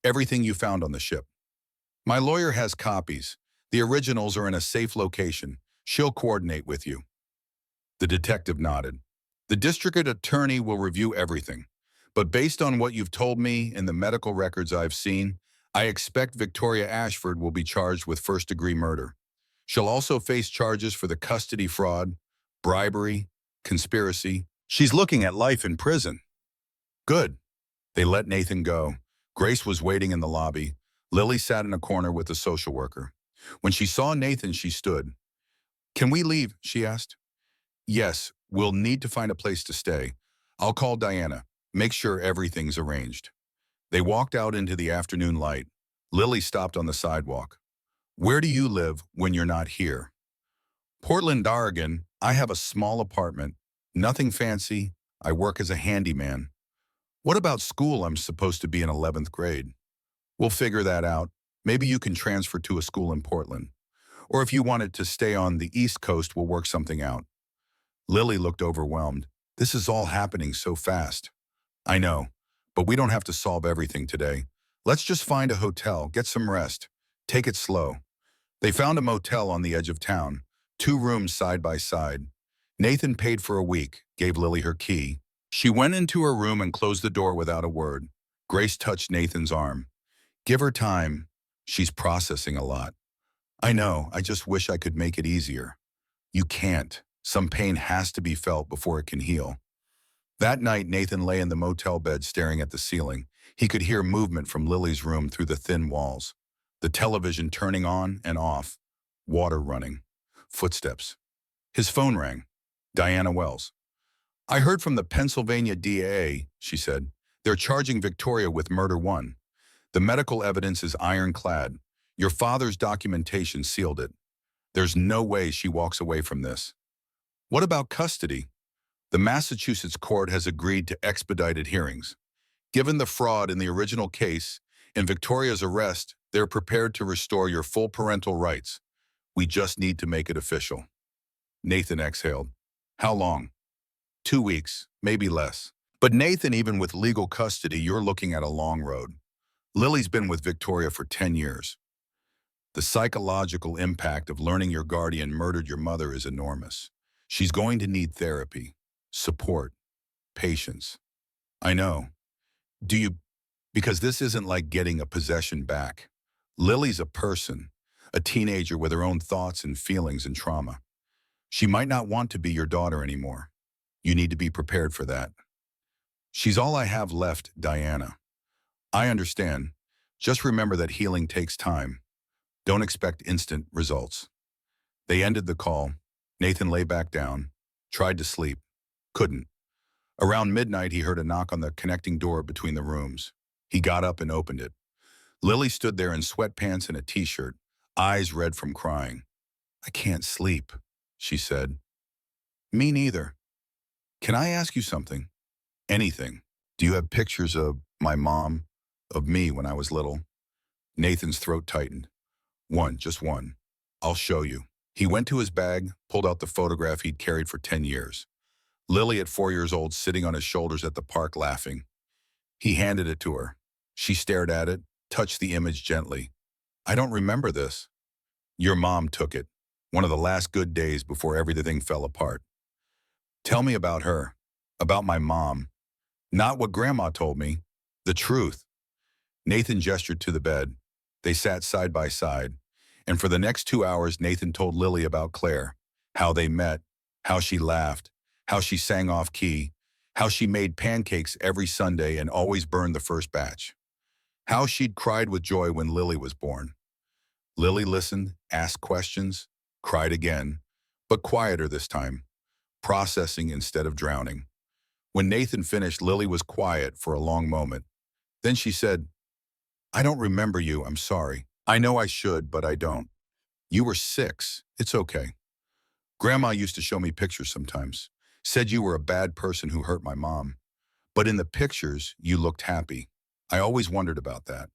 [SPEAKER 1] Everything you found on the ship. My lawyer has copies. The originals are in a safe location. She'll coordinate with you. The detective nodded. The district attorney will review everything. But based on what you've told me and the medical records I've seen, I expect Victoria Ashford will be charged with first-degree murder. She'll also face charges for the custody fraud, bribery, conspiracy. She's looking at life in prison. Good. They let Nathan go. Grace was waiting in the lobby. Lily sat in a corner with the social worker. When she saw Nathan, she stood. "Can we leave?" she asked. "Yes, we'll need to find a place to stay. I'll call Diana. Make sure everything's arranged." They walked out into the afternoon light. Lily stopped on the sidewalk. "Where do you live when you're not here?" "Portland, Oregon. I have a small apartment. Nothing fancy. I work as a handyman." "What about school? I'm supposed to be in 11th grade." "We'll figure that out. Maybe you can transfer to a school in Portland. Or if you wanted to stay on the East Coast, we'll work something out." Lily looked overwhelmed. "This is all happening so fast." "I know, but we don't have to solve everything today. Let's just find a hotel, get some rest. Take it slow." They found a motel on the edge of town, 2 rooms side by side. Nathan paid for a week, gave Lily her key. She went into her room and closed the door without a word. Grace touched Nathan's arm. "Give her time. She's processing a lot." "I know, I just wish I could make it easier." "You can't. Some pain has to be felt before it can heal." That night, Nathan lay in the motel bed staring at the ceiling. He could hear movement from Lily's room through the thin walls. The television turning on and off. Water running. Footsteps. His phone rang. Diana Wells. "I heard from the Pennsylvania DA," she said. "They're charging Victoria with murder one. The medical evidence is ironclad. Your father's documentation sealed it. There's no way she walks away from this." "What about custody?" "The Massachusetts court has agreed to expedited hearings. Given the fraud in the original case and Victoria's arrest, they're prepared to restore your full parental rights. We just need to make it official." Nathan exhaled. "How long?" "2 weeks, maybe less." "But Nathan, even with legal custody, you're looking at a long road. Lily's been with Victoria for 10 years. The psychological impact of learning your guardian murdered your mother is enormous. She's going to need therapy, support, patience." "I know. Do you, because this isn't like getting a possession back. Lily's a person, a teenager with her own thoughts and feelings and trauma. She might not want to be your daughter anymore. You need to be prepared for that." "She's all I have left, Diana." "I understand. Just remember that healing takes time. Don't expect instant results." They ended the call. Nathan lay back down, tried to sleep, couldn't. Around midnight, he heard a knock on the connecting door between the rooms. He got up and opened it. Lily stood there in sweatpants and a t-shirt, eyes red from crying. "I can't sleep," she said. "Me neither. Can I ask you something?" "Anything. Do you have pictures of my mom, of me when I was little?" Nathan's throat tightened. "One, just one. I'll show you." He went to his bag, pulled out the photograph he'd carried for 10 years. Lily at 4 years old sitting on his shoulders at the park laughing. He handed it to her. She stared at it, touched the image gently. "I don't remember this." "Your mom took it. One of the last good days before everything fell apart." "Tell me about her. About my mom. Not what Grandma told me. The truth." Nathan gestured to the bed. They sat side by side. And for the next 2 hours, Nathan told Lily about Claire, how they met, how she laughed, how she sang off key, how she made pancakes every Sunday and always burned the first batch, how she'd cried with joy when Lily was born. Lily listened, asked questions, cried again, but quieter this time, processing instead of drowning. When Nathan finished, Lily was quiet for a long moment. Then she said, "I don't remember you, I'm sorry. I know I should, but I don't. You were 6, it's okay. Grandma used to show me pictures sometimes. Said you were a bad person who hurt my mom. But in the pictures, you looked happy. I always wondered about that.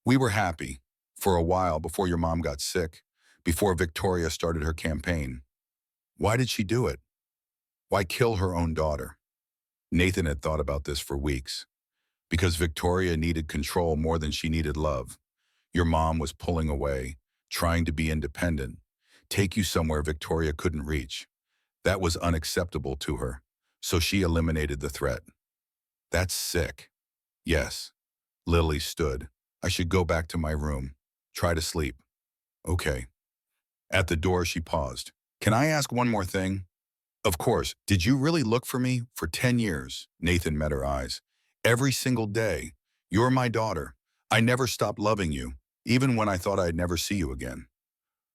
[SPEAKER 1] We were happy for a while before your mom got sick, before Victoria started her campaign. Why did she do it? Why kill her own daughter?" Nathan had thought about this for weeks. Because Victoria needed control more than she needed love. Your mom was pulling away, trying to be independent, take you somewhere Victoria couldn't reach. That was unacceptable to her, so she eliminated the threat. "That's sick." "Yes." Lily stood. "I should go back to my room. Try to sleep." "Okay." At the door, she paused. "Can I ask one more thing?" "Of course. Did you really look for me for 10 years?" Nathan met her eyes. Every single day. You're my daughter. I never stopped loving you, even when I thought I'd never see you again.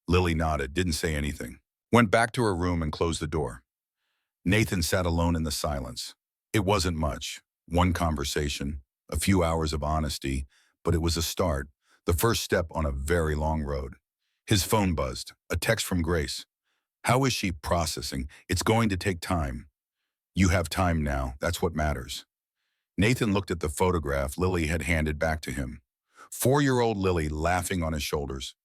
[SPEAKER 1] Lily nodded, didn't say anything. Went back to her room and closed the door. Nathan sat alone in the silence. It wasn't much. One conversation, a few hours of honesty, but it was a start, the first step on a very long road. His phone buzzed, a text from Grace. How is she processing? It's going to take time. You have time now, that's what matters. Nathan looked at the photograph Lily had handed back to him. 4-year-old Lily laughing on his shoulders.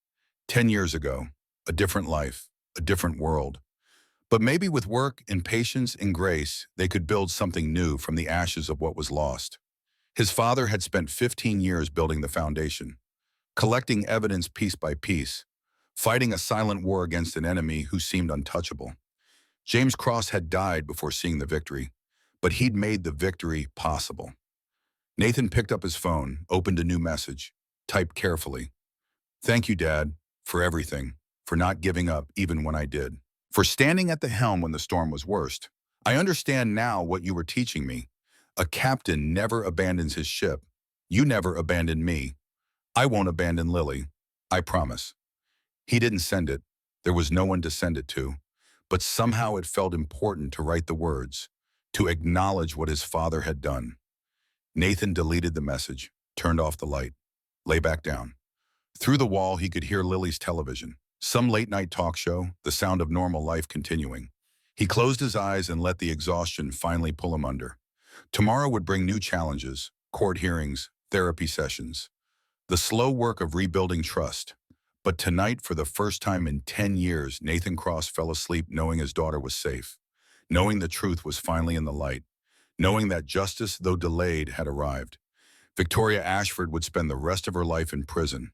[SPEAKER 1] 10 years ago, a different life, a different world. But maybe with work and patience and grace, they could build something new from the ashes of what was lost. His father had spent 15 years building the foundation, collecting evidence piece by piece, fighting a silent war against an enemy who seemed untouchable. James Cross had died before seeing the victory, but he'd made the victory possible. Nathan picked up his phone, opened a new message, typed carefully. Thank you, Dad, for everything, for not giving up even when I did, for standing at the helm when the storm was worst. I understand now what you were teaching me. A captain never abandons his ship. You never abandoned me. I won't abandon Lily. I promise. He didn't send it. There was no one to send it to. But somehow it felt important to write the words, to acknowledge what his father had done. Nathan deleted the message, turned off the light, lay back down. Through the wall, he could hear Lily's television, some late-night talk show, the sound of normal life continuing. He closed his eyes and let the exhaustion finally pull him under. Tomorrow would bring new challenges, court hearings, therapy sessions, the slow work of rebuilding trust. But tonight, for the first time in 10 years, Nathan Cross fell asleep knowing his daughter was safe, knowing the truth was finally in the light, knowing that justice, though delayed, had arrived. Victoria Ashford would spend the rest of her life in prison.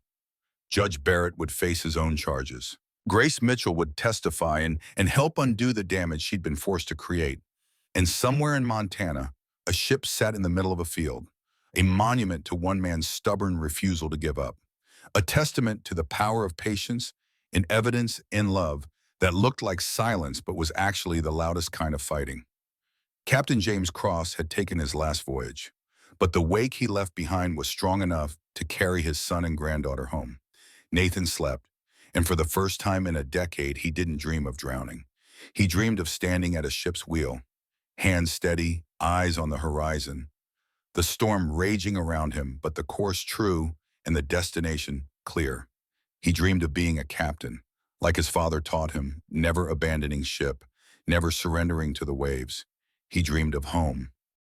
[SPEAKER 1] Judge Barrett would face his own charges. Grace Mitchell would testify and help undo the damage she'd been forced to create. And somewhere in Montana, a ship sat in the middle of a field, a monument to one man's stubborn refusal to give up, a testament to the power of patience and evidence in love that looked like silence but was actually the loudest kind of fighting. Captain James Cross had taken his last voyage, but the wake he left behind was strong enough to carry his son and granddaughter home. Nathan slept, and for the first time in a decade, he didn't dream of drowning. He dreamed of standing at a ship's wheel, hands steady, eyes on the horizon, the storm raging around him, but the course true and the destination clear. He dreamed of being a captain, like his father taught him, never abandoning ship, never surrendering to the waves. He dreamed of home.